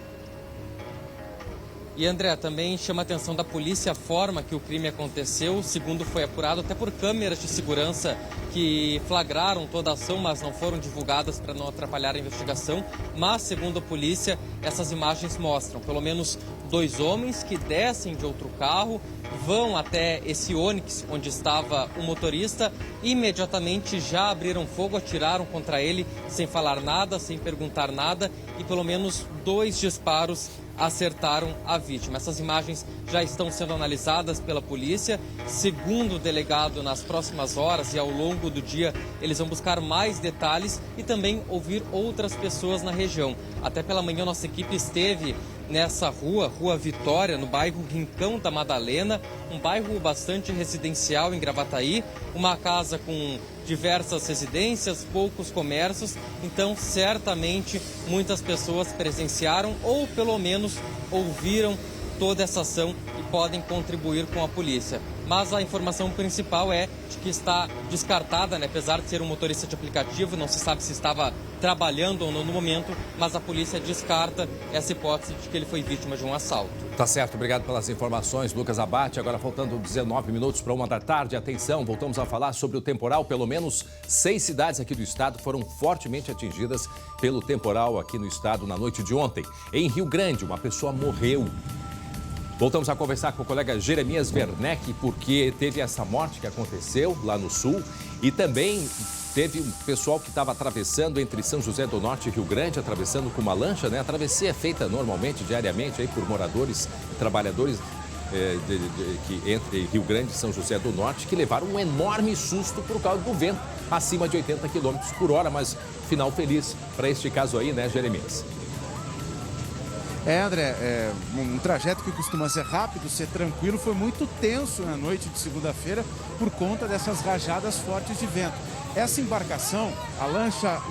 E André, também chama a atenção da polícia a forma que o crime aconteceu, segundo foi apurado até por câmeras de segurança que flagraram toda a ação, mas não foram divulgadas para não atrapalhar a investigação. Mas, segundo a polícia, essas imagens mostram pelo menos 2 homens que descem de outro carro, vão até esse Onix onde estava o motorista, imediatamente já abriram fogo, atiraram contra ele sem falar nada, sem perguntar nada, e pelo menos 2 disparos acertaram a vítima. Essas imagens já estão sendo analisadas pela polícia. Segundo o delegado, nas próximas horas e ao longo do dia, eles vão buscar mais detalhes e também ouvir outras pessoas na região. Até pela manhã, nossa equipe esteve nessa Rua Vitória, no bairro Rincão da Madalena, um bairro bastante residencial em Gravataí, uma casa com diversas residências, poucos comércios, então certamente muitas pessoas presenciaram ou pelo menos ouviram toda essa ação e podem contribuir com a polícia. Mas a informação principal é de que está descartada, né? Apesar de ser um motorista de aplicativo, não se sabe se estava trabalhando ou não no momento, mas a polícia descarta essa hipótese de que ele foi vítima de um assalto. Tá certo, obrigado pelas informações, Lucas Abate. Agora faltando 19 minutos para 1 da tarde. Atenção, voltamos a falar sobre o temporal. Pelo menos 6 cidades aqui do estado foram fortemente atingidas pelo temporal aqui no estado na noite de ontem. Em Rio Grande, uma pessoa morreu. Voltamos a conversar com o colega Jeremias Werneck, porque teve essa morte que aconteceu lá no sul e também teve um pessoal que estava atravessando entre São José do Norte e Rio Grande, atravessando com uma lancha, né? A travessia é feita normalmente, diariamente, aí por moradores e trabalhadores entre Rio Grande e São José do Norte, que levaram um enorme susto por causa do vento, acima de 80 km por hora, mas final feliz para este caso aí, né, Jeremias? André, um trajeto que costuma ser rápido, ser tranquilo, foi muito tenso na noite de segunda-feira por conta dessas rajadas fortes de vento. Essa embarcação, a lancha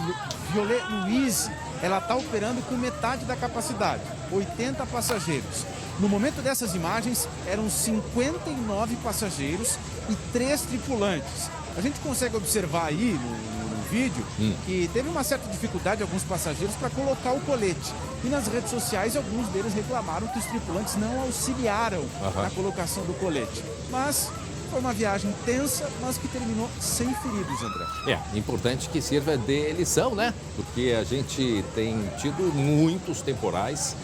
Violet Louise, ela está operando com metade da capacidade, 80 passageiros. No momento dessas imagens, eram 59 passageiros e 3 tripulantes. A gente consegue observar aí no vídeo que teve uma certa dificuldade de alguns passageiros para colocar o colete. E nas redes sociais, alguns deles reclamaram que os tripulantes não auxiliaram na colocação do colete. Mas foi uma viagem tensa, mas que terminou sem feridos, André. Importante que sirva de lição, né? Porque a gente tem tido muitos temporais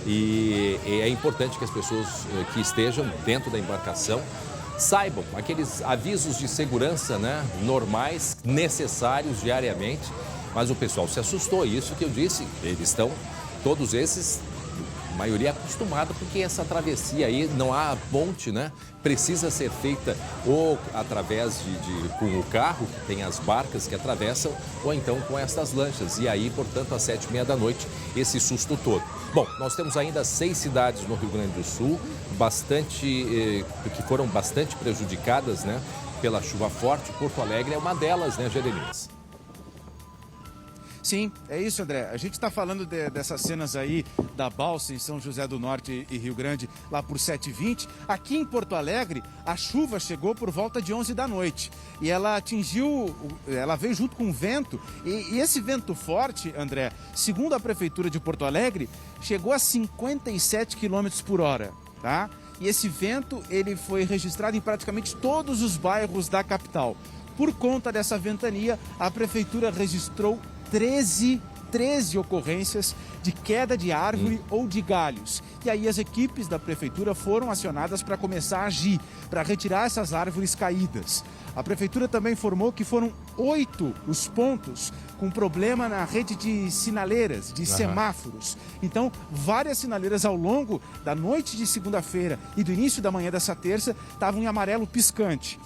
e é importante que as pessoas que estejam dentro da embarcação saibam aqueles avisos de segurança, né, normais, necessários diariamente, mas o pessoal se assustou, isso que eu disse, eles estão, todos esses, a maioria acostumada, porque essa travessia aí, não há ponte, né, precisa ser feita ou através com o carro, que tem as barcas que atravessam, ou então com estas lanchas, e aí, portanto, às 7h30 da noite, esse susto todo. Bom, nós temos ainda 6 cidades no Rio Grande do Sul, que foram bastante prejudicadas, né, pela chuva forte. Porto Alegre é uma delas, né, Jeremias? Sim, é isso, André. A gente está falando dessas cenas aí da balsa em São José do Norte e Rio Grande, lá por 7h20. Aqui em Porto Alegre, a chuva chegou por volta de 11 da noite. E ela veio junto com o vento. E esse vento forte, André, segundo a Prefeitura de Porto Alegre, chegou a 57 km por hora, tá? E esse vento, ele foi registrado em praticamente todos os bairros da capital. Por conta dessa ventania, a Prefeitura registrou 13 ocorrências de queda de árvore ou de galhos. E aí as equipes da Prefeitura foram acionadas para começar a agir, para retirar essas árvores caídas. A Prefeitura também informou que foram 8 os pontos com problema na rede de sinaleiras, de semáforos. Então, várias sinaleiras ao longo da noite de segunda-feira e do início da manhã dessa terça estavam em amarelo piscante.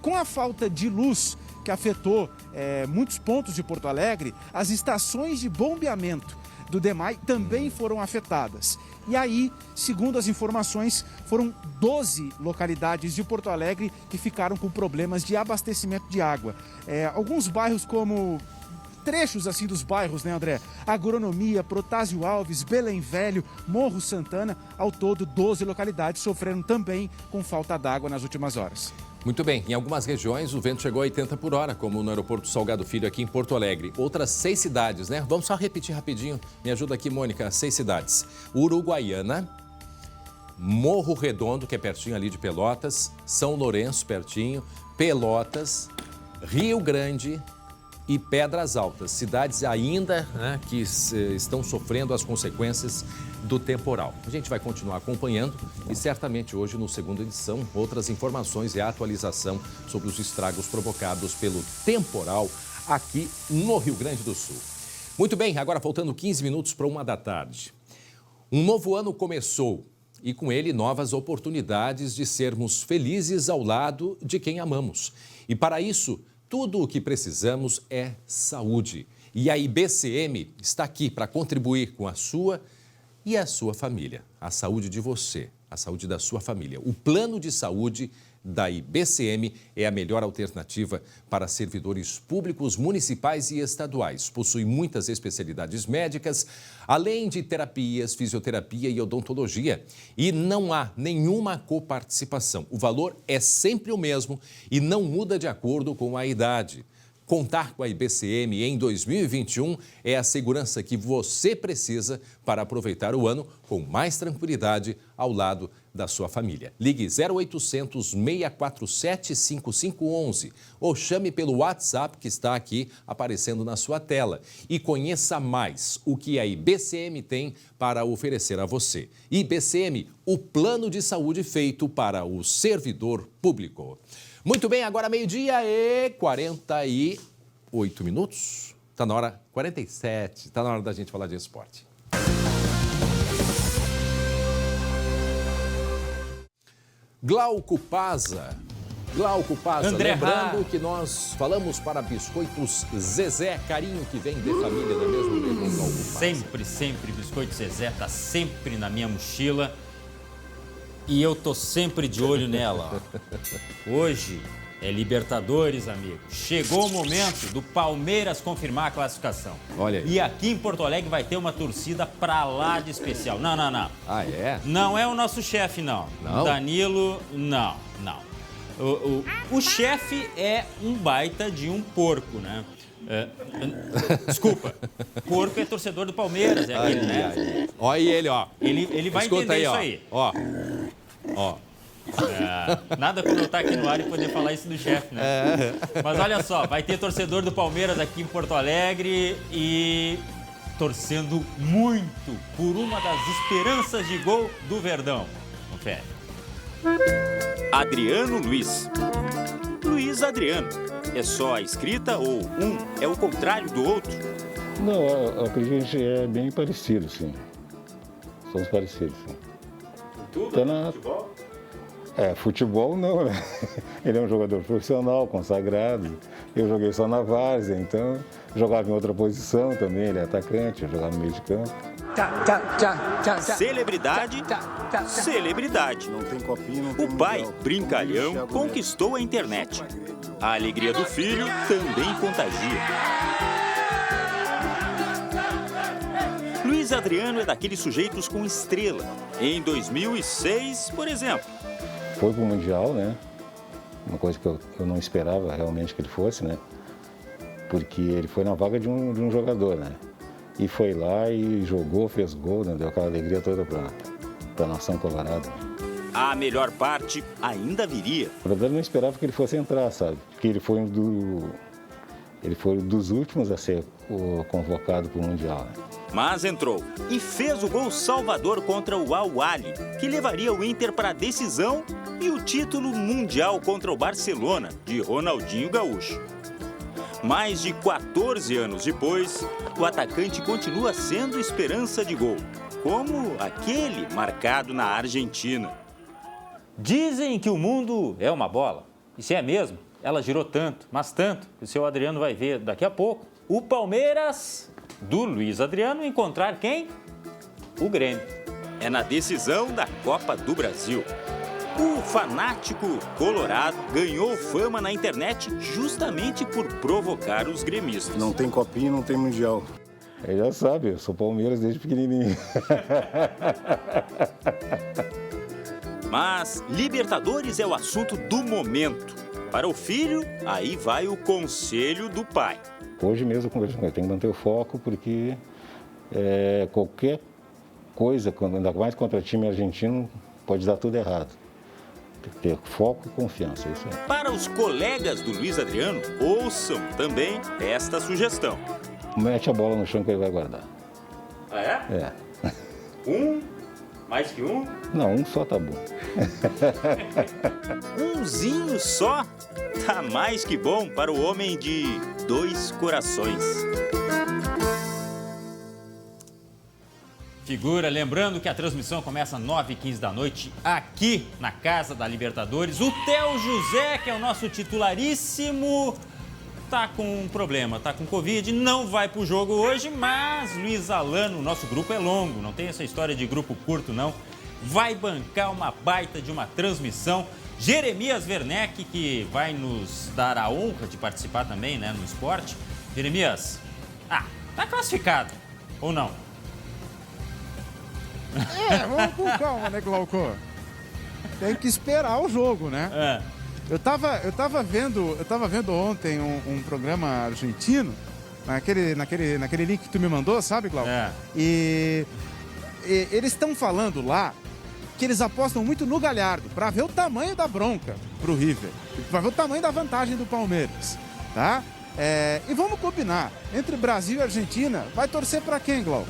Com a falta de luz que afetou muitos pontos de Porto Alegre, as estações de bombeamento do DEMAI também foram afetadas. E aí, segundo as informações, foram 12 localidades de Porto Alegre que ficaram com problemas de abastecimento de água. Alguns bairros como trechos assim dos bairros, né, André? Agronomia, Protásio Alves, Belém Velho, Morro Santana, ao todo 12 localidades sofreram também com falta d'água nas últimas horas. Muito bem, em algumas regiões o vento chegou a 80 por hora, como no aeroporto Salgado Filho aqui em Porto Alegre. Outras 6 cidades, né? Vamos só repetir rapidinho, me ajuda aqui, Mônica, 6 cidades. Uruguaiana, Morro Redondo, que é pertinho ali de Pelotas, São Lourenço, pertinho, Pelotas, Rio Grande e Pedras Altas. Cidades ainda, né, que estão sofrendo as consequências do temporal. A gente vai continuar acompanhando e certamente hoje, no segunda edição, outras informações e atualização sobre os estragos provocados pelo temporal aqui no Rio Grande do Sul. Muito bem, agora faltando 15 minutos para 1 da tarde. Um novo ano começou e com ele novas oportunidades de sermos felizes ao lado de quem amamos. E para isso, tudo o que precisamos é saúde. E a IBCM está aqui para contribuir com a sua e a sua família. A saúde de você, a saúde da sua família. O plano de saúde da IBCM é a melhor alternativa para servidores públicos municipais e estaduais. Possui muitas especialidades médicas, além de terapias, fisioterapia e odontologia. E não há nenhuma coparticipação. O valor é sempre o mesmo e não muda de acordo com a idade. Contar com a IBCM em 2021 é a segurança que você precisa para aproveitar o ano com mais tranquilidade ao lado da sua família. Ligue 0800 647 5511 ou chame pelo WhatsApp que está aqui aparecendo na sua tela e conheça mais o que a IBCM tem para oferecer a você. IBCM, o plano de saúde feito para o servidor público. Muito bem, agora meio-dia e 48 minutos. Está na hora 47, está na hora da gente falar de esporte. Glauco Paza. Glauco Paza, André lembrando que nós falamos para Biscoitos Zezé, carinho que vem de família, não é mesmo, Glauco Paza? Sempre, Biscoito Zezé tá sempre na minha mochila e eu tô sempre de olho nela. Ó. Hoje é Libertadores, amigo. Chegou o momento do Palmeiras confirmar a classificação. Olha aí. E aqui em Porto Alegre vai ter uma torcida pra lá de especial. Não. Ah, é? Não é o nosso chefe, não. Não? Danilo, não. O chefe é um baita de um porco, né? Desculpa, porco é torcedor do Palmeiras, é aquele, né? Olha ele, ó. Ele vai Escuta entender aí, isso ó. aí. Ó. Nada como eu estar aqui no ar e poder falar isso do chefe, né? Mas olha só, vai ter torcedor do Palmeiras aqui em Porto Alegre e torcendo muito por uma das esperanças de gol do Verdão. Confere. Adriano Luiz. Luiz Adriano. É só a escrita ou um é o contrário do outro? Não, eu acredito que a gente é bem parecido, sim. Somos parecidos, sim. Tudo? Tá na... Futebol? Futebol não, né? Ele é um jogador profissional, consagrado. Eu joguei só na várzea, então jogava em outra posição também. Ele é atacante, eu jogava no meio de campo. Celebridade, celebridade. Não tem copinho, não tem O pai, mundial. brincalhão, conquistou a internet. A alegria do filho também contagia. Luiz Adriano é daqueles sujeitos com estrela. Em 2006, por exemplo. Foi pro Mundial, né? Uma coisa que eu não esperava realmente que ele fosse, né? Porque ele foi na vaga de um jogador, né? E foi lá e jogou, fez gol, né? Deu aquela alegria toda pra nação colorada. A melhor parte ainda viria. Na verdade, eu não esperava que ele fosse entrar, sabe? Porque ele foi um dos últimos a ser convocado para o Mundial, né? Mas entrou e fez o gol salvador contra o Al-Ahly, que levaria o Inter para a decisão e o título mundial contra o Barcelona, de Ronaldinho Gaúcho. Mais de 14 anos depois, o atacante continua sendo esperança de gol, como aquele marcado na Argentina. Dizem que o mundo é uma bola. E se é mesmo, ela girou tanto, mas tanto, que o seu Adriano vai ver daqui a pouco. O Palmeiras, do Luiz Adriano, encontrar quem? O Grêmio. É na decisão da Copa do Brasil. O fanático colorado ganhou fama na internet justamente por provocar os gremistas. Não tem copinho, não tem mundial. Ele já sabe, eu sou Palmeiras desde pequenininho. Mas Libertadores é o assunto do momento. Para o filho, aí vai o conselho do pai. Hoje mesmo eu converso com ele, tem que manter o foco porque qualquer coisa, ainda mais contra time argentino, pode dar tudo errado. Tem que ter foco e confiança, é isso aí. Para os colegas do Luiz Adriano, ouçam também esta sugestão. Mete a bola no chão que ele vai guardar. Ah, é? É. Mais que um? Não, um só tá bom. Umzinho só? Tá mais que bom para o homem de 2 corações. Figura, lembrando que a transmissão começa às 9h15 da noite, aqui na Casa da Libertadores. O Theo José, que é o nosso titularíssimo, tá com um problema, tá com Covid, não vai pro jogo hoje, mas Luiz Alano, o nosso grupo é longo, não tem essa história de grupo curto, não. Vai bancar uma baita de uma transmissão. Jeremias Werneck, que vai nos dar a honra de participar também, né, no esporte. Jeremias, tá classificado, ou não? Vamos com calma, né, Glauco? Tem que esperar o jogo, né? Eu tava vendo ontem um programa argentino, naquele link que tu me mandou, sabe, Glauco? E eles estão falando lá que eles apostam muito no Galhardo, para ver o tamanho da bronca pro River, para ver o tamanho da vantagem do Palmeiras, tá? E vamos combinar, entre Brasil e Argentina, vai torcer para quem, Glauco?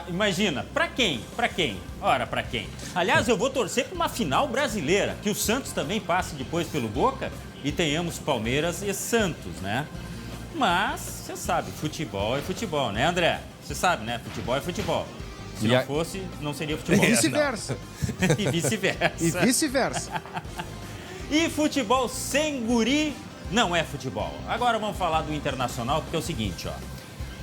Imagina, pra quem? Ora, pra quem? Aliás, eu vou torcer pra uma final brasileira, que o Santos também passe depois pelo Boca e tenhamos Palmeiras e Santos, né? Mas, você sabe, futebol é futebol, né, André? Você sabe, né? Futebol é futebol. Se não fosse, não seria futebol. E vice-versa. E vice-versa. E vice-versa. E futebol sem guri não é futebol. Agora vamos falar do Internacional, porque é o seguinte, ó.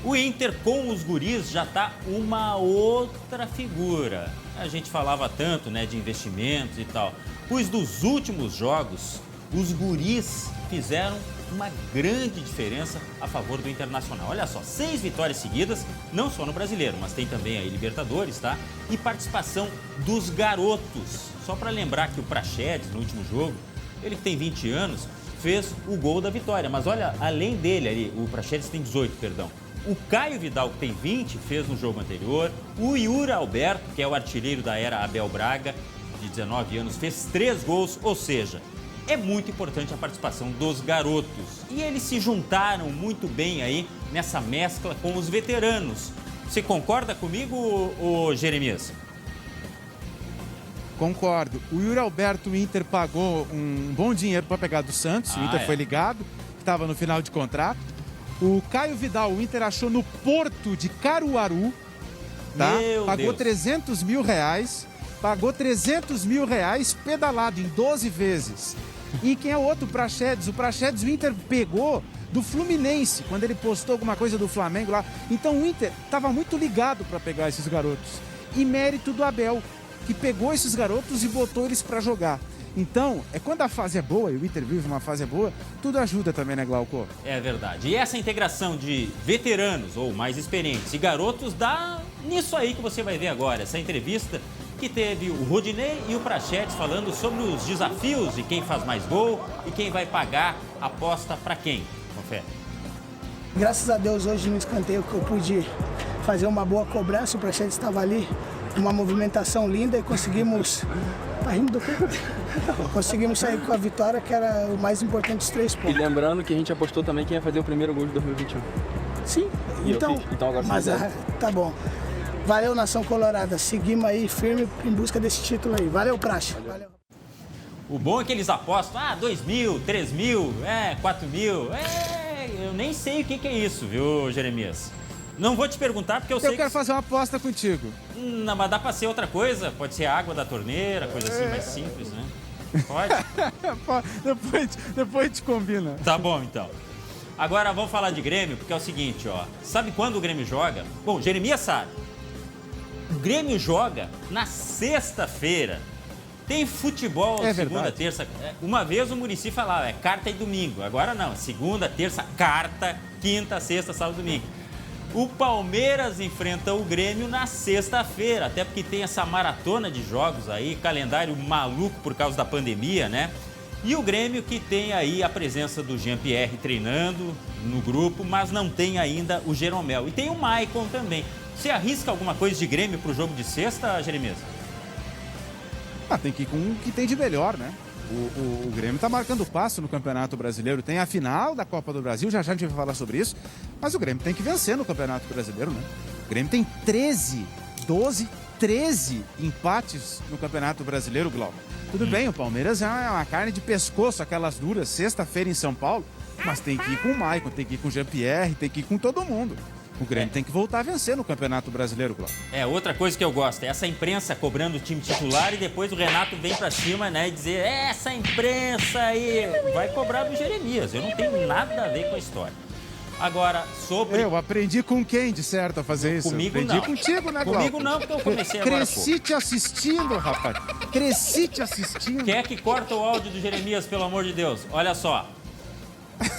O Inter com os guris já tá uma outra figura. A gente falava tanto, né, de investimentos e tal. Pois dos últimos jogos, os guris fizeram uma grande diferença a favor do Internacional. Olha só, 6 vitórias seguidas, não só no Brasileiro, mas tem também aí Libertadores, tá? E participação dos garotos. Só para lembrar que o Praxedes, no último jogo, ele que tem 20 anos, fez o gol da vitória. Mas olha, além dele ali, o Praxedes tem 18, perdão. O Caio Vidal, que tem 20, fez no jogo anterior. O Yuri Alberto, que é o artilheiro da era Abel Braga, de 19 anos, fez 3 gols, ou seja, é muito importante a participação dos garotos. E eles se juntaram muito bem aí nessa mescla com os veteranos. Você concorda comigo, ô Jeremias? Concordo. O Yuri Alberto, o Inter pagou um bom dinheiro para pegar do Santos. O Inter foi ligado, estava no final de contrato. O Caio Vidal, o Inter achou no Porto de Caruaru, tá? Pagou R$300 mil, pagou R$300 mil pedalado em 12 vezes. E quem é o outro? O Praxedes. O Praxedes o Inter pegou do Fluminense, quando ele postou alguma coisa do Flamengo lá. Então o Inter estava muito ligado para pegar esses garotos. E mérito do Abel, que pegou esses garotos e botou eles para jogar. Então, quando a fase é boa, e o Inter vive uma fase boa, tudo ajuda também, né, Glauco? É verdade. E essa integração de veteranos ou mais experientes e garotos dá nisso aí que você vai ver agora. Essa entrevista que teve o Rodinei e o Praxedes falando sobre os desafios de quem faz mais gol e quem vai pagar a aposta para quem. Confere. Graças a Deus, hoje no escanteio que eu pude fazer uma boa cobrança, o Praxedes estava ali, uma movimentação linda e conseguimos... Tá rindo do quê? Conseguimos sair com a vitória, que era o mais importante dos 3 pontos. E lembrando que a gente apostou também quem ia fazer o primeiro gol de 2021. Sim, então agora mas tá bom. Valeu, Nação Colorada. Seguimos aí firme em busca desse título aí. Valeu, Praxe. Valeu. O bom é que eles apostam, 2 mil, 3 mil, 4 mil. Eu nem sei o que é isso, viu, Jeremias? Não vou te perguntar porque eu sei que... Eu quero fazer uma aposta contigo. Não, mas dá pra ser outra coisa. Pode ser água da torneira, coisa assim mais simples, né? Pode? depois a gente combina. Tá bom, então. Agora vamos falar de Grêmio, porque é o seguinte, ó. Sabe quando o Grêmio joga? Bom, Jeremias sabe. O Grêmio joga na sexta-feira. Tem futebol segunda, terça. Uma vez o Muricy falava, quarta e domingo. Agora não, segunda, terça, quarta, quinta, sexta, sábado e domingo. O Palmeiras enfrenta o Grêmio na sexta-feira, até porque tem essa maratona de jogos aí, calendário maluco por causa da pandemia, né? E o Grêmio que tem aí a presença do Jean-Pierre treinando no grupo, mas não tem ainda o Jeromel. E tem o Maicon também. Você arrisca alguma coisa de Grêmio pro jogo de sexta, Jeremias? Tem que ir com o que tem de melhor, né? O Grêmio tá marcando passo no Campeonato Brasileiro. Tem a final da Copa do Brasil, já a gente vai falar sobre isso. Mas o Grêmio tem que vencer no Campeonato Brasileiro, né? O Grêmio tem 13 empates no Campeonato Brasileiro, Glauco. Tudo bem, o Palmeiras é uma carne de pescoço, aquelas duras, sexta-feira em São Paulo. Mas tem que ir com o Maicon, tem que ir com o Jean-Pierre, tem que ir com todo mundo. O Grêmio tem que voltar a vencer no Campeonato Brasileiro, Glauco. Outra coisa que eu gosto é essa imprensa cobrando o time titular e depois o Renato vem pra cima, né, e dizer, essa imprensa aí vai cobrar do Jeremias. Eu não tenho nada a ver com a história. Agora, sobre... Eu aprendi com quem, de certo, a fazer isso? Comigo aprendi não. Contigo, né, Glauco? Comigo não, porque eu comecei agora. Cresci te assistindo, rapaz. Cresci te assistindo. Quem é que corta o áudio do Jeremias, pelo amor de Deus? Olha só.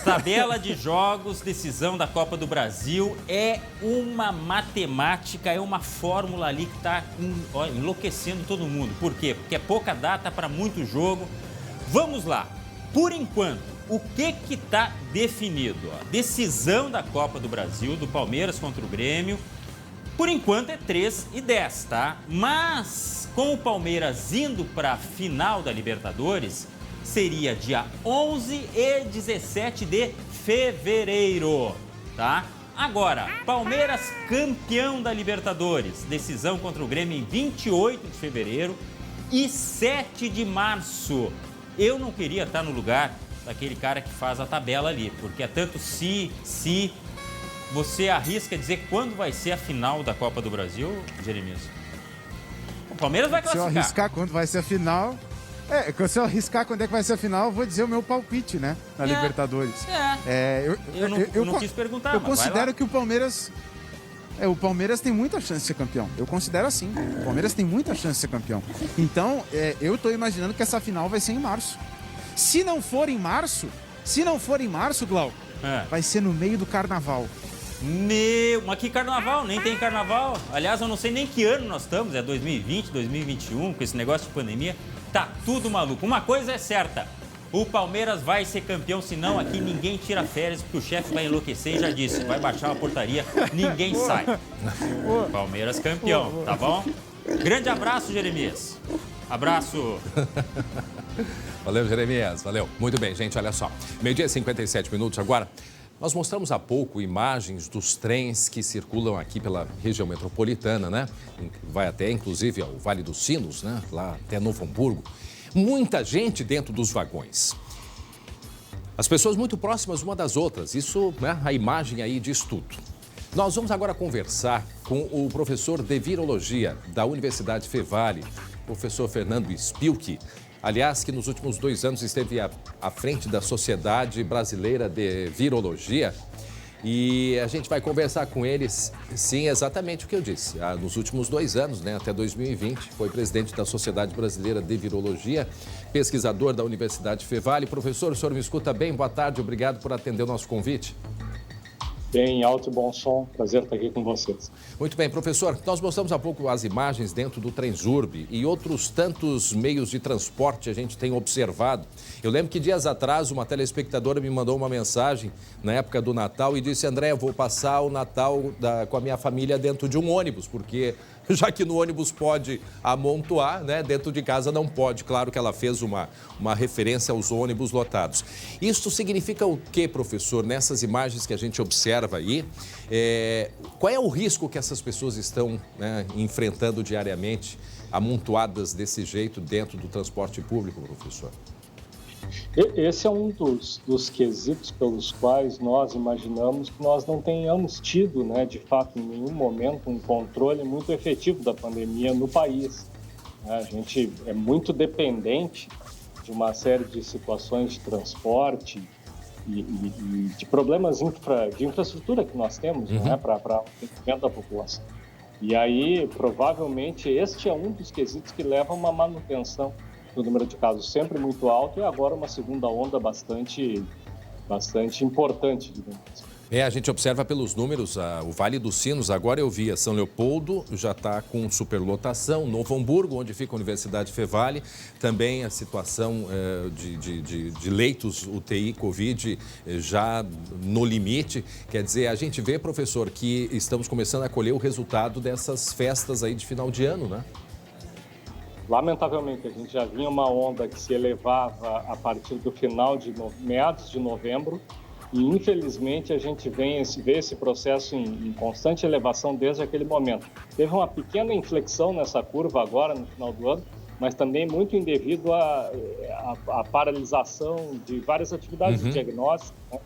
Tabela de jogos, decisão da Copa do Brasil, é uma matemática, é uma fórmula ali que está enlouquecendo todo mundo. Por quê? Porque é pouca data para muito jogo. Vamos lá. Por enquanto, o que está definido? Decisão da Copa do Brasil, do Palmeiras contra o Grêmio. Por enquanto é 3-10, tá? Mas com o Palmeiras indo para a final da Libertadores, seria dia 11 e 17 de fevereiro, tá? Agora, Palmeiras campeão da Libertadores, decisão contra o Grêmio em 28 de fevereiro e 7 de março. Eu não queria estar no lugar daquele cara que faz a tabela ali, porque é tanto se, Você arrisca dizer quando vai ser a final da Copa do Brasil, Jeremias? O Palmeiras vai classificar. Se eu arriscar quando vai ser a final... se eu arriscar quando é que vai ser a final, eu vou dizer o meu palpite, né? Na Libertadores. Eu não quis perguntar, eu mas considero que o Palmeiras... o Palmeiras tem muita chance de ser campeão. Eu considero assim. O Palmeiras tem muita chance de ser campeão. Então, eu tô imaginando que essa final vai ser em março. Se não for em março, Glauco, vai ser no meio do carnaval. Mas que carnaval? Nem tem carnaval. Aliás, eu não sei nem que ano nós estamos. É 2020, 2021, com esse negócio de pandemia. Tá tudo maluco. Uma coisa é certa. O Palmeiras vai ser campeão, senão aqui ninguém tira férias, porque o chefe vai enlouquecer e já disse, vai baixar uma portaria, ninguém sai. Palmeiras campeão, tá bom? Grande abraço, Jeremias. Abraço. Valeu, Jeremias, valeu. Muito bem, gente, olha só. 12h57 agora. Nós mostramos há pouco imagens dos trens que circulam aqui pela região metropolitana, né? Vai até, inclusive, ao Vale dos Sinos, né? Lá até Novo Hamburgo. Muita gente dentro dos vagões. As pessoas muito próximas uma das outras. Isso, né? A imagem aí diz tudo. Nós vamos agora conversar com o professor de Virologia da Universidade Fevale, professor Fernando Spilke. Aliás, que nos últimos 2 anos esteve à frente da Sociedade Brasileira de Virologia. E a gente vai conversar com eles, sim, exatamente o que eu disse. Nos últimos 2 anos, né, até 2020, foi presidente da Sociedade Brasileira de Virologia, pesquisador da Universidade Fevale. Professor, o senhor me escuta bem? Boa tarde, obrigado por atender o nosso convite. Bem, alto e bom som, prazer estar aqui com vocês. Muito bem, professor, nós mostramos há pouco as imagens dentro do Transurb e outros tantos meios de transporte a gente tem observado. Eu lembro que dias atrás uma telespectadora me mandou uma mensagem na época do Natal e disse, André, eu vou passar o Natal com a minha família dentro de um ônibus, porque já que no ônibus pode amontoar, né, dentro de casa não pode. Claro que ela fez uma referência aos ônibus lotados. Isso significa o quê, professor, nessas imagens que a gente observa aí? Qual é o risco que essas pessoas estão, né, enfrentando diariamente, amontoadas desse jeito dentro do transporte público, professor? Esse é um dos quesitos pelos quais nós imaginamos que nós não tenhamos tido, né, de fato, em nenhum momento, um controle muito efetivo da pandemia no país. A gente é muito dependente de uma série de situações de transporte e de problemas de infraestrutura que nós temos, né, para o atendimento da população. E aí, provavelmente, este é um dos quesitos que leva a uma manutenção do número de casos sempre muito alto e agora uma segunda onda bastante importante, digamos assim. A gente observa pelos números, o Vale dos Sinos, agora eu vi, São Leopoldo já está com superlotação, Novo Hamburgo, onde fica a Universidade Fevale, também a situação de leitos UTI Covid já no limite. Quer dizer, a gente vê, professor, que estamos começando a colher o resultado dessas festas aí de final de ano, né? Lamentavelmente, a gente já vinha uma onda que se elevava a partir do final de meados de novembro e, infelizmente, a gente vê esse processo em constante elevação desde aquele momento. Teve uma pequena inflexão nessa curva agora, no final do ano, mas também muito indevido à paralisação de várias atividades de diagnóstico, né,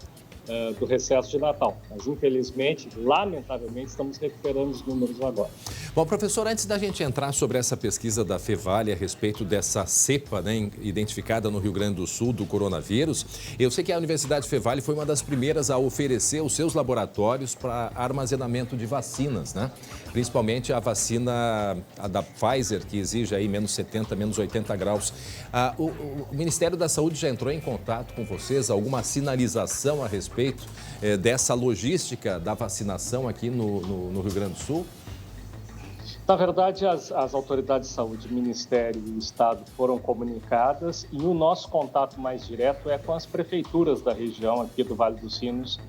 do recesso de Natal. Mas, infelizmente, lamentavelmente, estamos recuperando os números agora. Bom, professor, antes da gente entrar sobre essa pesquisa da Fevale a respeito dessa cepa, né, identificada no Rio Grande do Sul do coronavírus, eu sei que a Universidade Fevale foi uma das primeiras a oferecer os seus laboratórios para armazenamento de vacinas, né? Principalmente a vacina da Pfizer, que exige aí menos 70, menos 80 graus. O Ministério da Saúde já entrou em contato com vocês? Alguma sinalização a respeito dessa logística da vacinação aqui no Rio Grande do Sul? Na verdade, as autoridades de saúde, Ministério e Estado foram comunicadas e o nosso contato mais direto é com as prefeituras da região aqui do Vale dos Sinos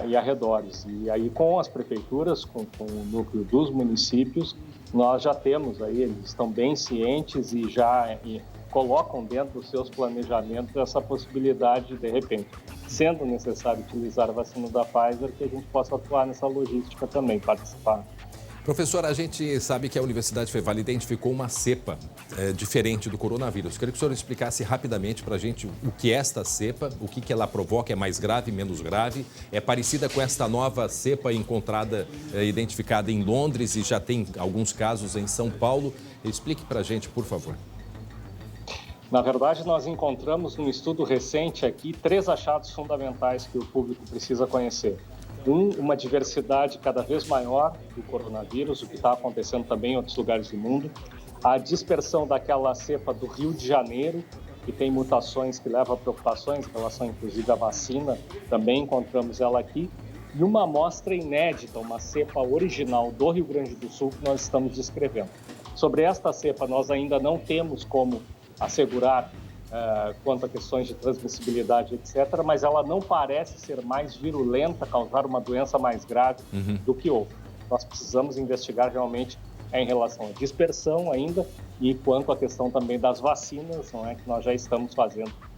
e arredores. E aí com as prefeituras, com o núcleo dos municípios, nós já temos aí, eles estão bem cientes e já colocam dentro dos seus planejamentos essa possibilidade de repente, sendo necessário utilizar a vacina da Pfizer, que a gente possa atuar nessa logística também, participar Professor, a gente sabe que a Universidade Fevale identificou uma cepa diferente do coronavírus. Queria que o senhor explicasse rapidamente para a gente o que é esta cepa, o que ela provoca, é mais grave, menos grave, é parecida com esta nova cepa encontrada, identificada em Londres e já tem alguns casos em São Paulo. Explique para a gente, por favor. Na verdade, nós encontramos num estudo recente aqui 3 achados fundamentais que o público precisa conhecer. Uma diversidade cada vez maior do coronavírus, o que está acontecendo também em outros lugares do mundo. A dispersão daquela cepa do Rio de Janeiro, que tem mutações que levam a preocupações em relação, inclusive, à vacina. Também encontramos ela aqui. E uma amostra inédita, uma cepa original do Rio Grande do Sul, que nós estamos descrevendo. Sobre esta cepa, nós ainda não temos como assegurar quanto a questões de transmissibilidade, etc., mas ela não parece ser mais virulenta, causar uma doença mais grave do que outra. Nós precisamos investigar realmente em relação à dispersão ainda e quanto à questão também das vacinas, não é, que nós já estamos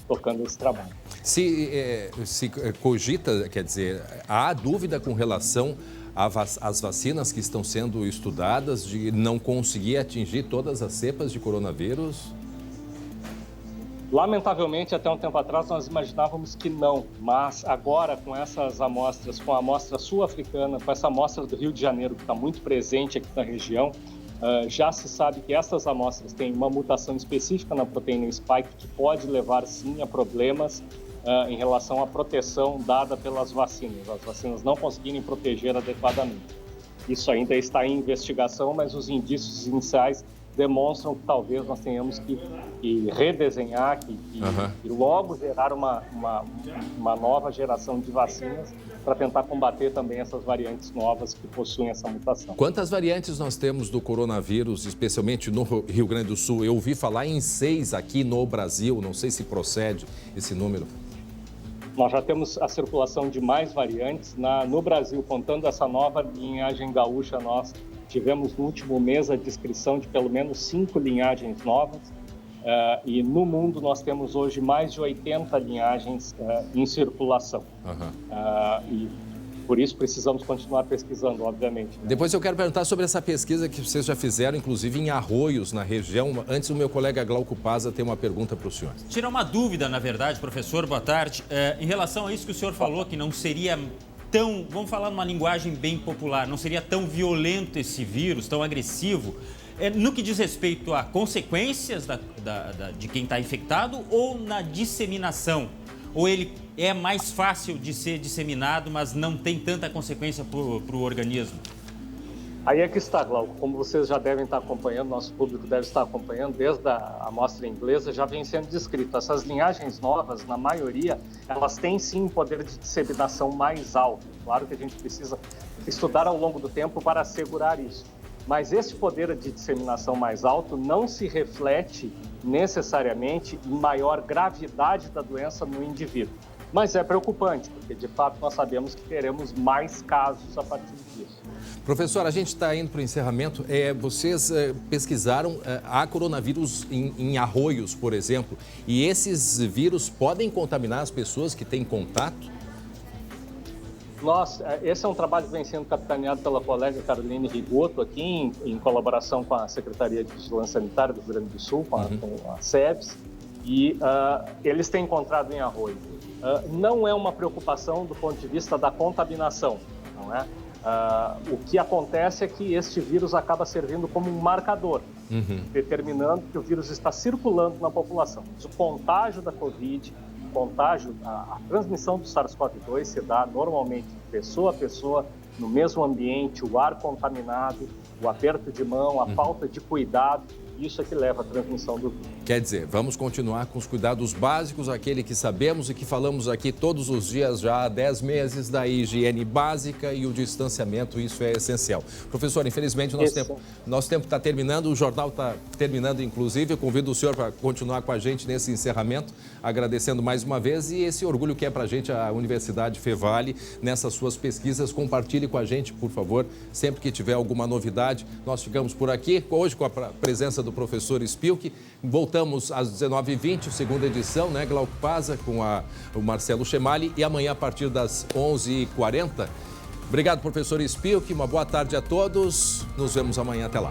tocando esse trabalho. Se cogita, quer dizer, há dúvida com relação às vacinas que estão sendo estudadas de não conseguir atingir todas as cepas de coronavírus? Lamentavelmente, até um tempo atrás, nós imaginávamos que não, mas agora com essas amostras, com a amostra sul-africana, com essa amostra do Rio de Janeiro, que está muito presente aqui na região, já se sabe que essas amostras têm uma mutação específica na proteína spike que pode levar, sim, a problemas em relação à proteção dada pelas vacinas. As vacinas não conseguirem proteger adequadamente. Isso ainda está em investigação, mas os indícios iniciais demonstram que talvez nós tenhamos que redesenhar, que logo gerar uma nova geração de vacinas para tentar combater também essas variantes novas que possuem essa mutação. Quantas variantes nós temos do coronavírus, especialmente no Rio Grande do Sul? Eu ouvi falar em 6 aqui no Brasil, não sei se procede esse número. Nós já temos a circulação de mais variantes. No Brasil, contando essa nova linhagem gaúcha nossa, tivemos no último mês a descrição de pelo menos 5 linhagens novas e no mundo nós temos hoje mais de 80 linhagens em circulação. E por isso precisamos continuar pesquisando, obviamente. Depois eu quero perguntar sobre essa pesquisa que vocês já fizeram, inclusive em Arroios, na região. Antes, o meu colega Glauco Paza tem uma pergunta para o senhor. Tira uma dúvida, na verdade, professor, boa tarde. Em relação a isso que o senhor falou, que não seria tão, vamos falar numa linguagem bem popular, não seria tão violento esse vírus, tão agressivo, no que diz respeito a consequências de quem está infectado ou na disseminação? Ou ele é mais fácil de ser disseminado, mas não tem tanta consequência para o organismo? Aí é que está, Glauco. Como vocês já devem estar acompanhando, nosso público deve estar acompanhando, desde a amostra inglesa já vem sendo descrito. Essas linhagens novas, na maioria, elas têm sim um poder de disseminação mais alto. Claro que a gente precisa estudar ao longo do tempo para assegurar isso. Mas esse poder de disseminação mais alto não se reflete necessariamente em maior gravidade da doença no indivíduo. Mas é preocupante, porque de fato nós sabemos que teremos mais casos a partir disso. Professor, a gente está indo para o encerramento. Vocês pesquisaram há coronavírus em Arroios, por exemplo, e esses vírus podem contaminar as pessoas que têm contato? Esse é um trabalho que vem sendo capitaneado pela colega Caroline Rigoto, aqui em colaboração com a Secretaria de Vigilância Sanitária do Rio Grande do Sul, com a SEBS, e eles têm encontrado em Arroio. Não é uma preocupação do ponto de vista da contaminação, não é? O que acontece é que este vírus acaba servindo como um marcador, determinando que o vírus está circulando na população. O contágio da Covid, a transmissão do SARS-CoV-2 se dá normalmente de pessoa a pessoa, no mesmo ambiente, o ar contaminado, o aperto de mão, a falta de cuidado. Isso é que leva à transmissão do vírus. Quer dizer, vamos continuar com os cuidados básicos, aquele que sabemos e que falamos aqui todos os dias já há 10 meses, da higiene básica e o distanciamento, isso é essencial. Professor, infelizmente nosso tempo está terminando, o jornal está terminando inclusive. Eu convido o senhor para continuar com a gente nesse encerramento, agradecendo mais uma vez e esse orgulho que é para a gente a Universidade Fevale nessas suas pesquisas. Compartilhe com a gente, por favor, sempre que tiver alguma novidade. Nós ficamos por aqui, hoje com a presença do professor Spilk. Voltamos às 19h20, segunda edição, né, Glauco Paza, com o Marcelo Chemali. E amanhã, a partir das 11h40, Obrigado, professor Spilk. Uma boa tarde a todos. Nos vemos amanhã. Até lá.